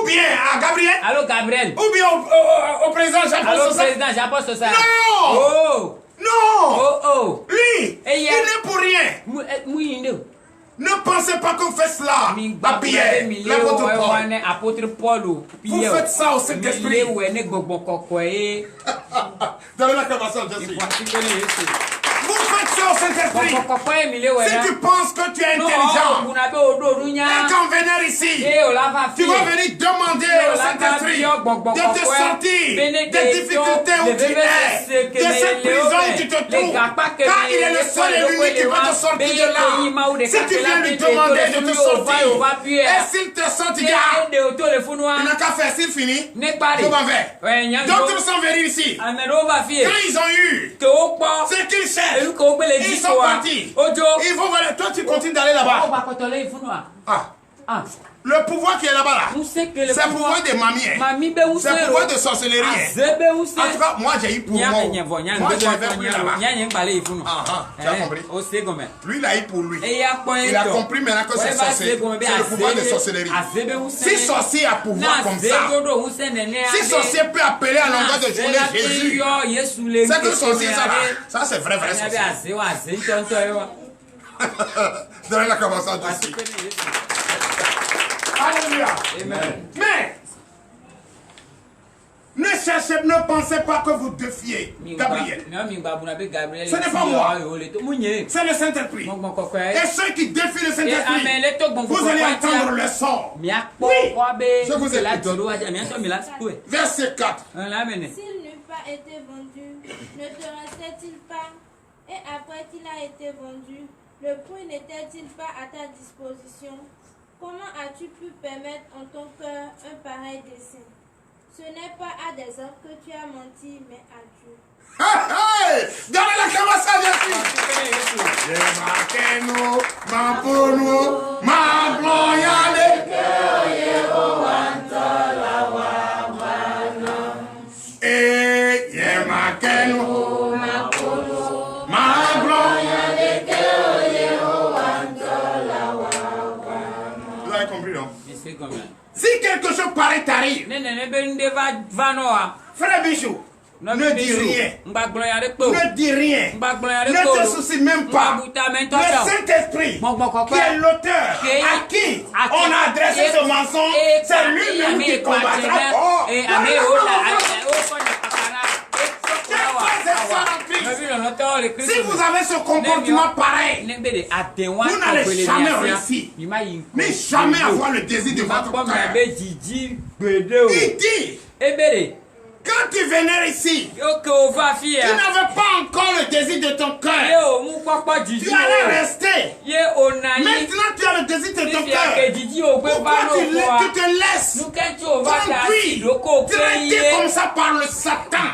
bien à Gabriel? Ou bien au président Jean-Paul Sosa? Non! Lui, il n'est pour rien. Ne pensez pensez pas que vous faites cela. La prière, l'apôtre Paul. Vous faites ça au Saint-Esprit. Donnez l'acclamation, Jésus. Vous faites ça au Saint-Esprit. Si tu penses que tu es intelligent, et quand venir ici, tu vas venir demander au Saint-Esprit de te sortir des difficultés où tu es, de cette prison où tu te trouves, car il est le seul et l'unique qui peut te sortir de là. Si tu viens lui demander de te sortir, et s'il te sort, tu dis, ah, il n'a qu'à faire, s'il finit, je m'en vais. D'autres sont venus ici. Quand ils ont eu ce qu'ils cherchent, ils sont partis. Ils vont voir. Toi, tu continues d'aller là-bas. Le pouvoir qui est là-bas, là, c'est le pouvoir des mamies. C'est le pouvoir de sorcellerie. En tout cas, moi, j'ai eu pour moi. Moi, je vais plus là-bas. Tu as compris? Lui, il a eu pour lui. Il a compris maintenant que c'est sorcier. C'est le pouvoir de sorcellerie. Si sorcier a pouvoir comme ça, si sorcier peut appeler à longueur de journée Jésus, c'est que sorcier, ça va. Ça, c'est vrai sorcier. Donnez la commençante ici. Alléluia. Amen. Mais ne pensez pas que vous défiez Gabriel. Ce n'est pas moi. C'est le Saint-Esprit. Et ceux qui défient le Saint-Esprit, vous allez entendre le son. Oui. Je vous écoute. Verset 4. S'il n'eût pas été vendu, ne te restait-il pas? Et après qu'il a été vendu, le prix n'était-il pas à ta disposition? Comment as-tu pu permettre en ton cœur un pareil dessein? Ce n'est pas à des hommes que tu as menti, mais à Dieu. Hey! Donnez l'acclamation à Jésus. Yemakenu, Mapunu, Mabloyale. Et Yemakenu, Mapunu, Mabloyale. Vous avez compris, non? Si quelque chose pareil t'arrive, frère Bichou, ne dis rien. Ne dis rien. Ne te soucie même pas. Le Saint-Esprit, qui est l'auteur, à qui on a adressé ce mensonge, c'est lui-même qui combattra. Si vous avez ce comportement pareil, vous n'allez jamais réussir, mais jamais avoir le désir de votre cœur. Il dit, quand tu venais ici, tu n'avais pas encore le désir de ton cœur. Tu allais rester. Maintenant, tu as le désir de ton cœur. Pourquoi tu te laisses conduire, traiter comme ça par le Satan?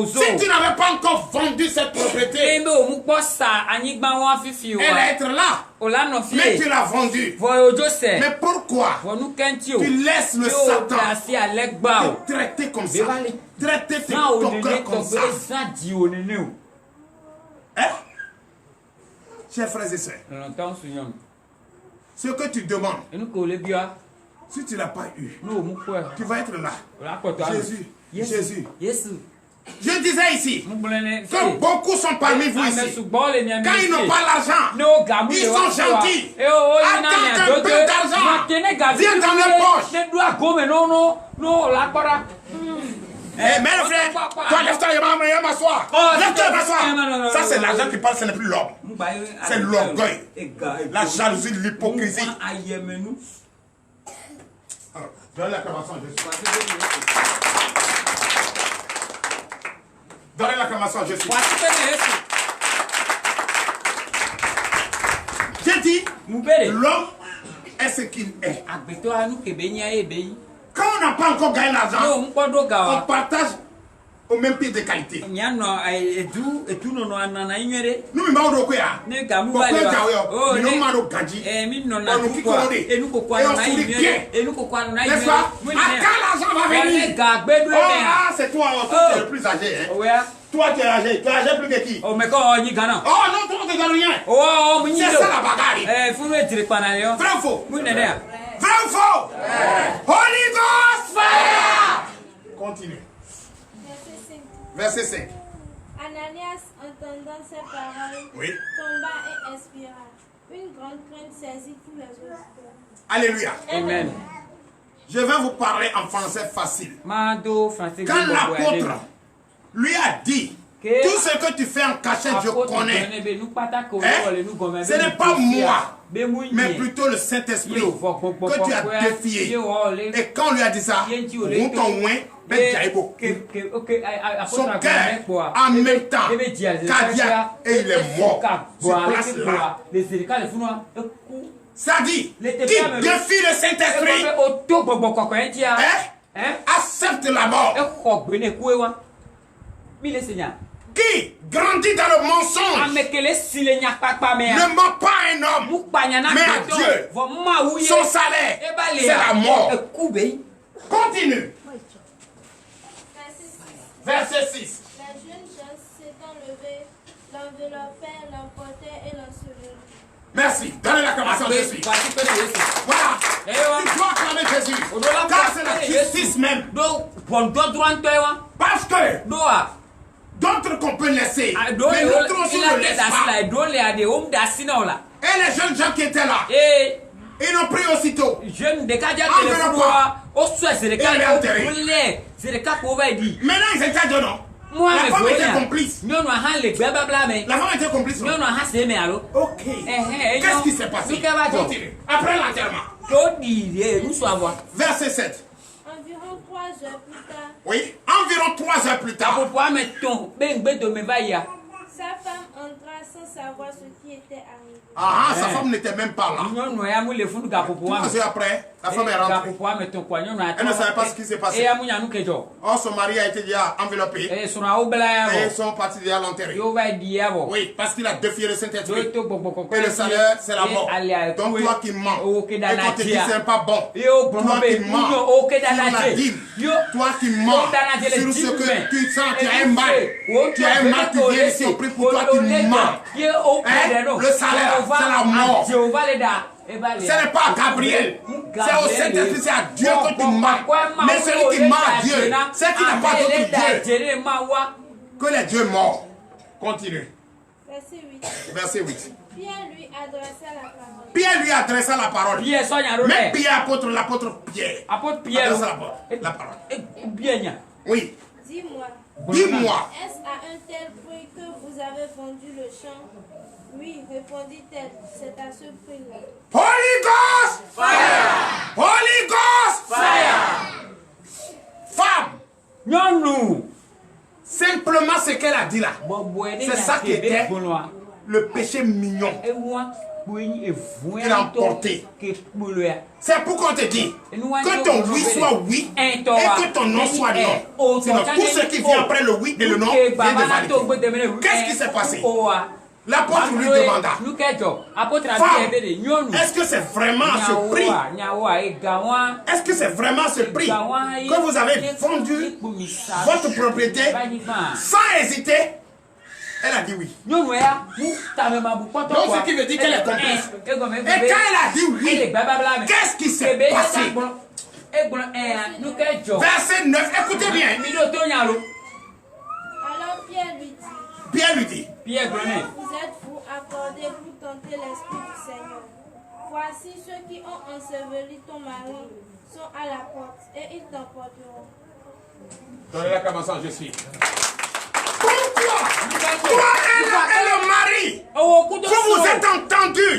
Si tu n'avais pas encore vendu cette propriété, elle va être là. Mais tu l'as vendu. Mais pourquoi tu laisses le Satan te traiter comme ça? Traiter ton cœur comme ça. Hein? Chers frères et sœurs, ce que tu demandes, si tu ne l'as pas eu, tu vas être là. Jésus. Je disais ici que beaucoup sont parmi vous ici. Quand ils n'ont pas l'argent, ils sont gentils. Attends un peu d'argent. Viens dans leur poche. Eh, mais le frère, toi, lève-toi, il va m'asseoir. Lève-toi, il va m'asseoir. Ça, c'est l'argent qui parle, ce n'est plus l'homme. C'est l'orgueil, la jalousie, l'hypocrisie. Donne l'acclamation à Jésus. Donnez l'acclamation à Jésus. J'ai dit, l'homme est ce qu'il est. Quand on n'a pas encore gagné l'argent, on partage au même pied de qualité. Nous, c'est toi, tu es le plus âgé. Toi, tu es âgé. Tu es âgé plus que qui? Oh, mais quand on y gagne. Oh, non, toi, tu ne gagnes rien. Oh, c'est ça la bagarre. Vrai ou faux? Vrai ou faux? Holy Ghost fire! Continue. Verset 5. Ananias, entendant ces paroles, tomba et expira. Une grande crainte saisit tous les auditeurs. Alléluia. Amen. Je vais vous parler en français facile. Quand l'apôtre lui a dit, tout ce que tu fais en cachette, je connais. Ce n'est pas moi, mais plutôt le Saint-Esprit que tu as défié. Et quand on lui a dit ça, son cœur en même temps, cardiaque, et il est mort sur place là. Ça dit, qui défie le Saint-Esprit, accepte la mort. Qui grandit dans le mensonge ne ment pas à un homme, mais à Dieu. Son salaire, c'est la mort. Continue. Verset 6. La jeune gens s'étant levée, l'enveloppèrent, l'emportèrent et l'ensevelirirent. Merci. Donnez l'acclamation à Jésus. Voilà. Tu dois acclamer Jésus. Car c'est la justice même. Parce que d'autres qu'on peut laisser, mais d'autres aussi ne laissent pas. Et les jeunes gens qui étaient là, ils ont pris aussitôt. Maintenant ils étaient dedans. La femme était complice. La femme était complice. Ok. Qu'est-ce qui s'est passé? Continue. Après l'enterrement. Verset 7. Environ 3 heures plus tard. Oui, environ 3 heures plus tard. Sa femme entra sans savoir ce qui était arrivé. Ah, sa femme n'était même pas là. 3 heures après, la femme est rentrée. Elle ne savait pas ce qui s'est passé. Or, son mari a été déjà enveloppé. Et ils sont partis déjà l'enterrer. Oui, parce qu'il a défié le Saint-Esprit. Et le salaire, c'est la mort. Donc, toi qui mens, et qu'on te dit c'est pas bon, toi qui mens sur la dîme, toi qui mens sur ce que tu sens, tu as un mal. Tu as un mal, tu viens ici au prix pour toi, tu mens. Le salaire, c'est la mort. Ce n'est pas à Gabriel, c'est au Saint-Esprit, c'est à Dieu que tu mens. Mais celui qui ment à Dieu, c'est qu'il n'a pas d'autre Dieu que les dieux morts. Continue. Verset 8. Verset 8. Pierre lui adressa la parole. Même Pierre, l'apôtre Pierre. La parole. Oui. Dis-moi. Est-ce à un tel prix que vous avez vendu le champ? Oui, répondit-elle, c'est à ce prix-là. Holy Ghost! Fire! Holy Ghost! Fire! Femme! Simplement ce qu'elle a dit là. C'est ça qui était le péché mignon qu'il a emporté. C'est pour qu'on te dise que ton oui soit oui et que ton non soit non. Sinon tout ce qui vient après le oui et le non vient de valider. Qu'est-ce qui s'est passé? L'apôtre lui demanda, femme, est-ce que c'est vraiment à ce prix? Est-ce que c'est vraiment à ce prix que vous avez vendu votre propriété sans hésiter? Elle a dit oui. Donc ce qui veut dire qu'elle est complice. Et quand elle a dit oui, qu'est-ce qui s'est passé? Verset 9, écoutez bien. Alors Pierre lui dit, vous êtes fous, accordez-vous tenter l'Esprit du Seigneur. Voici ceux qui ont enseveli ton mari sont à la porte et ils t'emporteront. Donnez l'acclamation à Jésus. Pourquoi toi et le mari, vous vous êtes entendus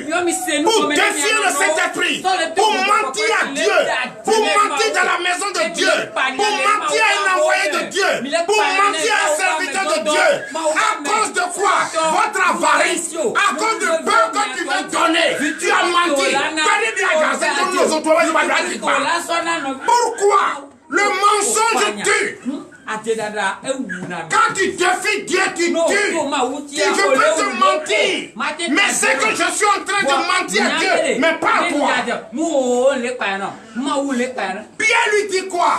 pour défier le Saint-Esprit, pour mentir à Dieu, pour mentir dans la maison de Dieu, pour mentir à un envoyé de Dieu, pour mentir à un serviteur de Dieu? À cause de quoi? Votre avarice, à cause du peur que tu veux donner, tu as menti. Pourquoi? Le mensonge tue. Quand tu défies Dieu, tu tues. Je peux te mentir. Mais c'est que je suis en train de mentir à Dieu, mais pas à toi. Pierre lui dit quoi?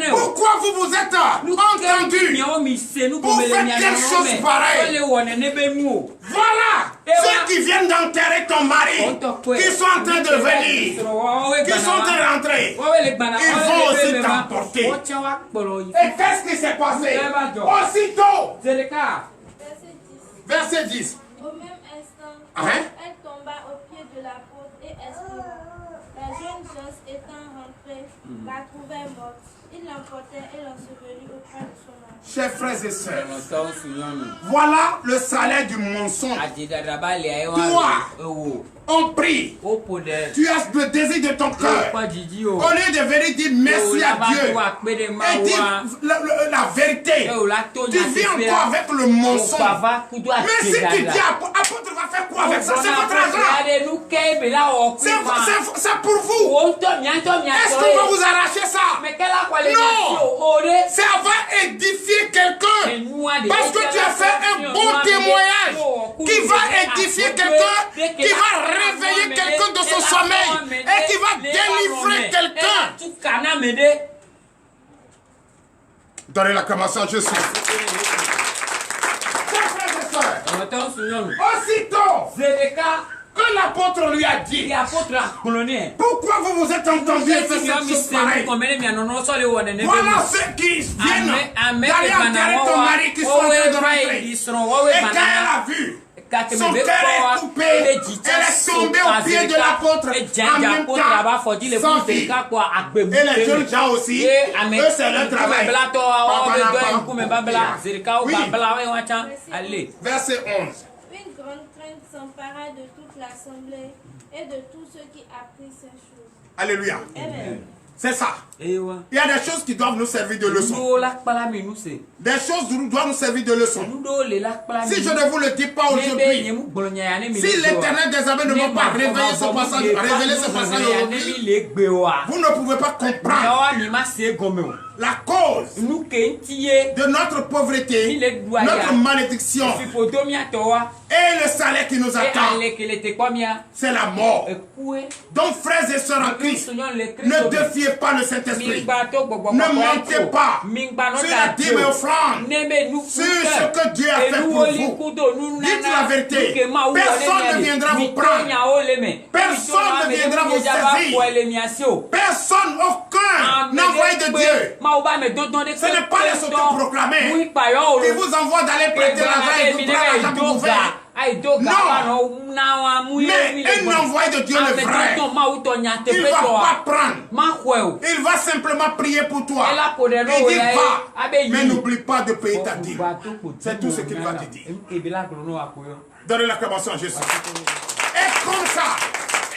Pourquoi vous vous êtes entendus pour faire quelque chose pareil? Voilà ceux qui viennent d'enterrer ton mari, qui sont en train de venir, qui sont en train de rentrer, ils vont aussi t'emporter. Et qu'est-ce qui s'est passé? Aussitôt, Verset 10. Au même instant, elle tomba aux pieds de l'apôtre et expira. La jeune chose étant rentrée, la trouvait morte. Il l'emportait et l'ensevelit auprès de son âme. Chers frères et sœurs, voilà le salaire du mensonge. Toi, on prie. Tu as le désir de ton cœur. Au lieu de venir dire merci à Dieu et dire la vérité, tu viens encore avec le mensonge. Mais si tu dis apôtre va faire quoi avec ça? C'est votre argent. C'est pour vous. Est-ce qu'on va vous arracher ça? Non. Ça va édifier quelqu'un. Parce que tu as fait un bon témoignage qui va édifier quelqu'un, qui va réveiller quelqu'un de son sommeil et qui va délivrer quelqu'un. Donnez l'acclamation à Jésus. Aussitôt que l'apôtre lui a dit, pourquoi vous vous êtes entendu faire cette chose pareille? Voilà ceux qui viennent d'aller enterrer ton mari qui sont en train de rentrer. Et quand elle a vu, son cœur est coupé, elle est tombée au pied de l'apôtre en même temps, sans vie. Et les jeunes gens aussi, eux c'est leur travail. Oui. Verset 11. Une grande crainte s'empara de toute l'assemblée et de tous ceux qui apprirent ces choses. Alléluia. Amen. C'est ça. Il y a des choses qui doivent nous servir de leçon. Des choses qui doivent nous servir de leçon. Si je ne vous le dis pas aujourd'hui, si l'Éternel des armées ne m'a pas révélé ce passage aujourd'hui, vous ne pouvez pas comprendre la cause de notre pauvreté, notre malédiction et le salaire qui nous attend, c'est la mort. Donc frères et sœurs en Christ, ne défiez pas le Saint-Esprit. Ne mentez pas sur la dîme et offrande, sur ce que Dieu a fait pour vous. Dites la vérité. Personne ne viendra vous prendre. Personne ne viendra vous saisir. Personne, aucun envoyé de Dieu. Ce n'est pas les autoproclamés qui vous envoient d'aller prêter l'argent et vous prendre l'argent pour vous faire. Non, mais un envoyé de Dieu le vrai, il ne va pas prendre. Il va simplement prier pour toi. Il dit va, mais n'oublie pas de payer ta dîme. C'est tout ce qu'il va te dire. Donnez l'acclamation à Jésus. Et comme ça,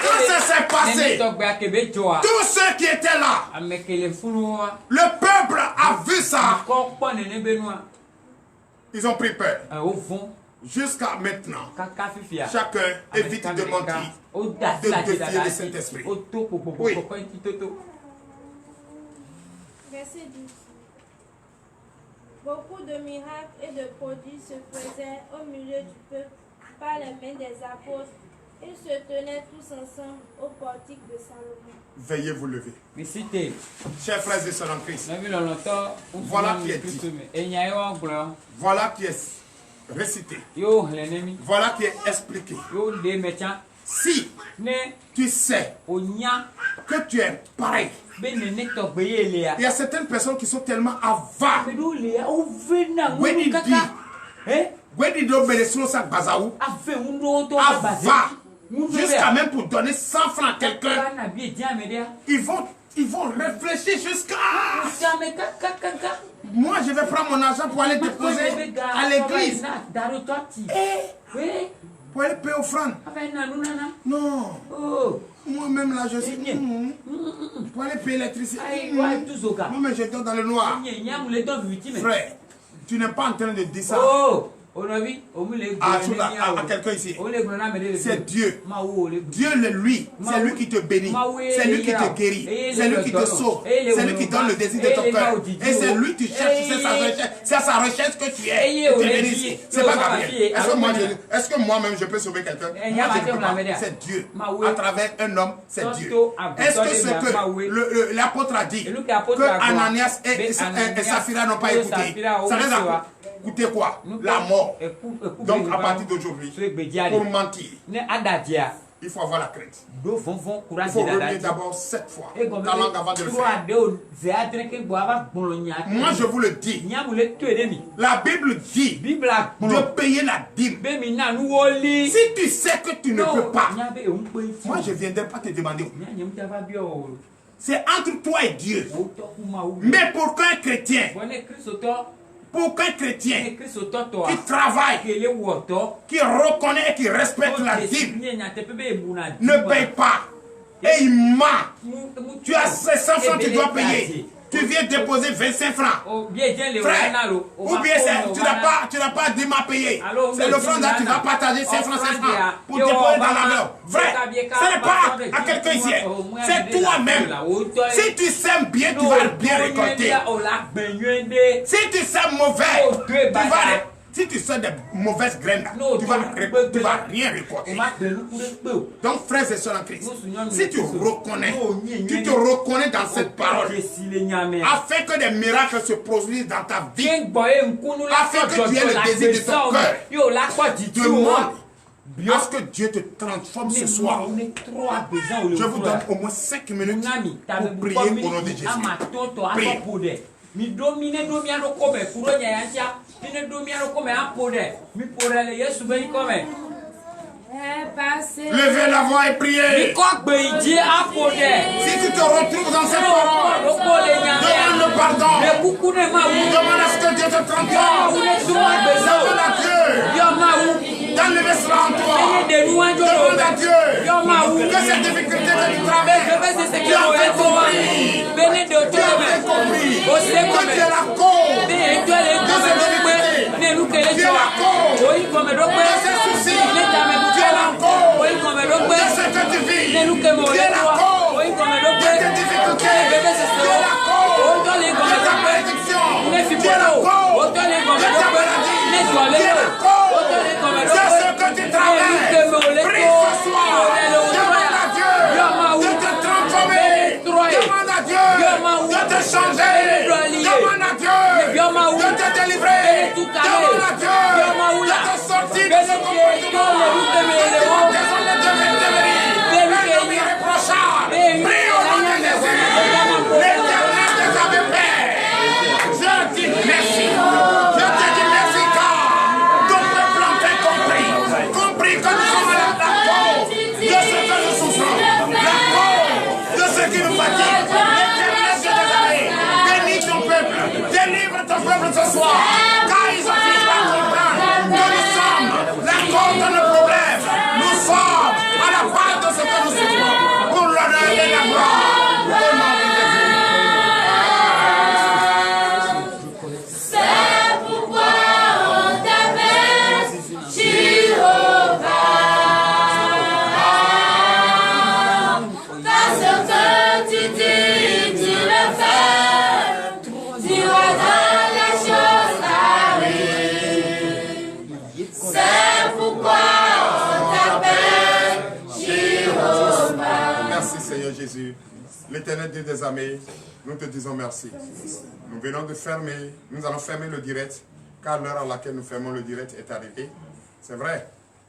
quand ça s'est passé, tous ceux qui étaient là, le peuple a vu ça. Ils ont pris peur. Jusqu'à maintenant, chacun évite de mentir, de défier le Saint-Esprit. Oui. Verset 12. Beaucoup de miracles et de prodiges se faisaient au milieu du peuple par les mains des apôtres. Ils se tenaient tous ensemble au portique de Salomon. Veuillez vous lever. Chers frères et sœurs en Christ, voilà qui est dit. Voilà qui est récité. Voilà qui est expliqué. Si tu sais que tu es pareil, il y a certaines personnes qui sont tellement avares. Jusqu'à même pour donner 100 francs à quelqu'un, ils vont réfléchir jusqu'à... Moi, je vais prendre mon argent pour aller déposer à l'église. Pour aller payer offrande. Non. Moi-même, là, je suis... Pour aller payer l'électricité. Moi-même, je dors dans le noir. Frère, tu n'es pas en train de dire ça. À quelqu'un ici. C'est Dieu. Dieu, lui, c'est lui qui te bénit. C'est lui qui te guérit. C'est lui qui te sauve. C'est lui qui donne le désir de ton cœur. Et c'est lui qui cherche. C'est sa recherche que tu es. Tu es béni ici. C'est pas Gabriel. Est-ce que moi-même je peux sauver quelqu'un? C'est Dieu. À travers un homme, c'est Dieu. Est-ce que ce que l'apôtre a dit, que Ananias et Saphira n'ont pas écouté, ça les a écoutez quoi? La mort. Donc à partir d'aujourd'hui, pour mentir, Il faut avoir la crainte. Il faut remuer d'abord 7 fois ta langue avant de le faire. Moi, je vous le dis. La Bible dit de payer la dîme. Si tu sais que tu ne peux pas, moi, je ne viendrai pas te demander. C'est entre toi et Dieu. Mais pour qu'un chrétien qui travaille, qui reconnaît et qui respecte la dîme, ne paye pas et il ment. Tu as 500 francs, tu dois payer. Tu viens déposer 25 francs. Frère, ou bien tu n'as pas dîme à payer. C'est le franc là, tu vas partager 5 francs pour déposer dans l'enveloppe. Frère, ce n'est pas à quelqu'un ici. C'est toi-même. Si tu sèmes bien, tu vas bien récolter. Si tu sèmes mauvais, tu vas... Si tu sors des mauvaises graines, tu vas rien récolter. Donc, frères et sœurs en Christ, si tu reconnais, tu te reconnais dans cette parole, afin que des miracles se produisent dans ta vie, afin que tu aies le désir de ton cœur, demande à ce que Dieu te transforme ce soir. Je vous donne au moins 5 minutes pour prier au nom de Jésus. Priez. Mi domine domiano come kuro nyancha mine domiano come apode mi porele Yesu ben come levez la voix et priez. Mi ko gbeji apode si tu te retrouves dans cette parole, demande le pardon, demande à ce que Dieu te transforme, demande à Dieu d'enlever cela en toi, demande à Dieu que cette difficulté que tu traverses, tu as fait compris, que tu es la cause de cette difficulté, tu es la cause de ces soucis, tu es la cause de ce que tu vis, tu es la cause de tes difficultés, tu es la cause de ta malédiction, tu es la cause de ta maladie, tu es la cause de ce que tu traverses. Prie ce soir, demande à Dieu de te transformer, demande à Dieu de te changer, demande à Dieu de te délivrer, demande à Dieu de te sortir de ce comportement, de tes ondes de irréprochable. Prie au nom de Jésus, l'Éternel des armées Père. Je dis merci, je te dis merci car ton peuple a fait compris que nous sommes la cause de ce que nous souffrons, la cause de ce qui nous fatigue. L'Éternel Dieu des armées, bénis ton peuple, délivre ton peuple ce soir, car ils ont fini par comprendre que nous sommes la cause de nos problèmes. Nous sommes à la base de ce que nous souffrons, pour l'honneur et la gloire. Au nom de Jésus. C'est pourquoi on t'appelle Jéhovah. Parce que tu dis, tu le fais. Tu ordonnes les choses arrivent. C'est pourquoi on t'appelle Jéhovah. Merci Seigneur Jésus. L'Éternel Dieu des armées, nous te disons merci. Nous venons de fermer, nous allons fermer le direct, car l'heure à laquelle nous fermons le direct est arrivée. C'est vrai,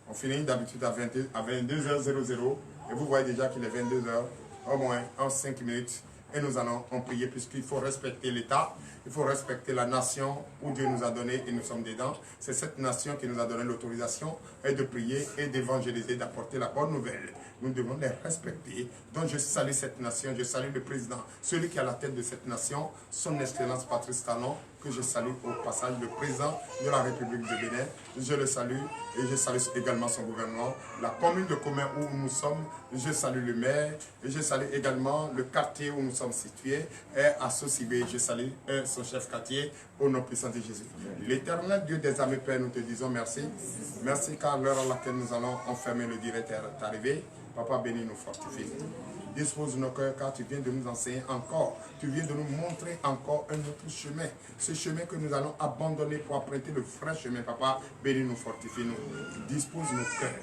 on finit d'habitude à 22h00 et vous voyez déjà qu'il est 22h, au moins en 5 minutes. Et nous allons en prier puisqu'il faut respecter l'État, il faut respecter la nation où Dieu nous a donné et nous sommes dedans. C'est cette nation qui nous a donné l'autorisation de prier et d'évangéliser, d'apporter la bonne nouvelle. Nous devons les respecter. Donc je salue cette nation, je salue le président, celui qui est à la tête de cette nation, son Excellence Patrice Talon, que je salue au passage, le président de la République de Bénin. Je le salue et je salue également son gouvernement, la commune de Commun où nous sommes. Je salue le maire et je salue également le quartier où nous sommes situés et à Sosibé. Je salue son chef quartier au nom puissant de Jésus. L'Éternel Dieu des armées Père, nous te disons merci. Merci car l'heure à laquelle nous allons enfermer le direct est arrivée. Papa bénis nous fortifie. Dispose nos cœurs car tu viens de nous enseigner encore. Tu viens de nous montrer encore un autre chemin. Ce chemin que nous allons abandonner pour emprunter le vrai chemin, papa. Bénis-nous, fortifie-nous. Dispose nos cœurs.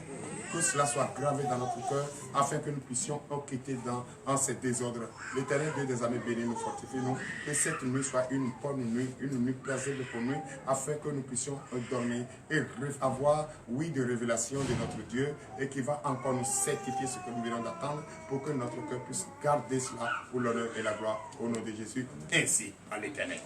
Que cela soit gravé dans notre cœur afin que nous puissions quitter dans ces désordres. L'Éternel Dieu des armées, bénis-nous, fortifie-nous. Que cette nuit soit une bonne nuit, une nuit paisible pour nous, afin que nous puissions dormir et avoir, oui, de révélation de notre Dieu et qui va encore nous certifier ce que nous venons d'attendre pour que notre cœur puisse garder cela pour l'honneur et la gloire au nom de Jésus, ainsi à l'Éternel.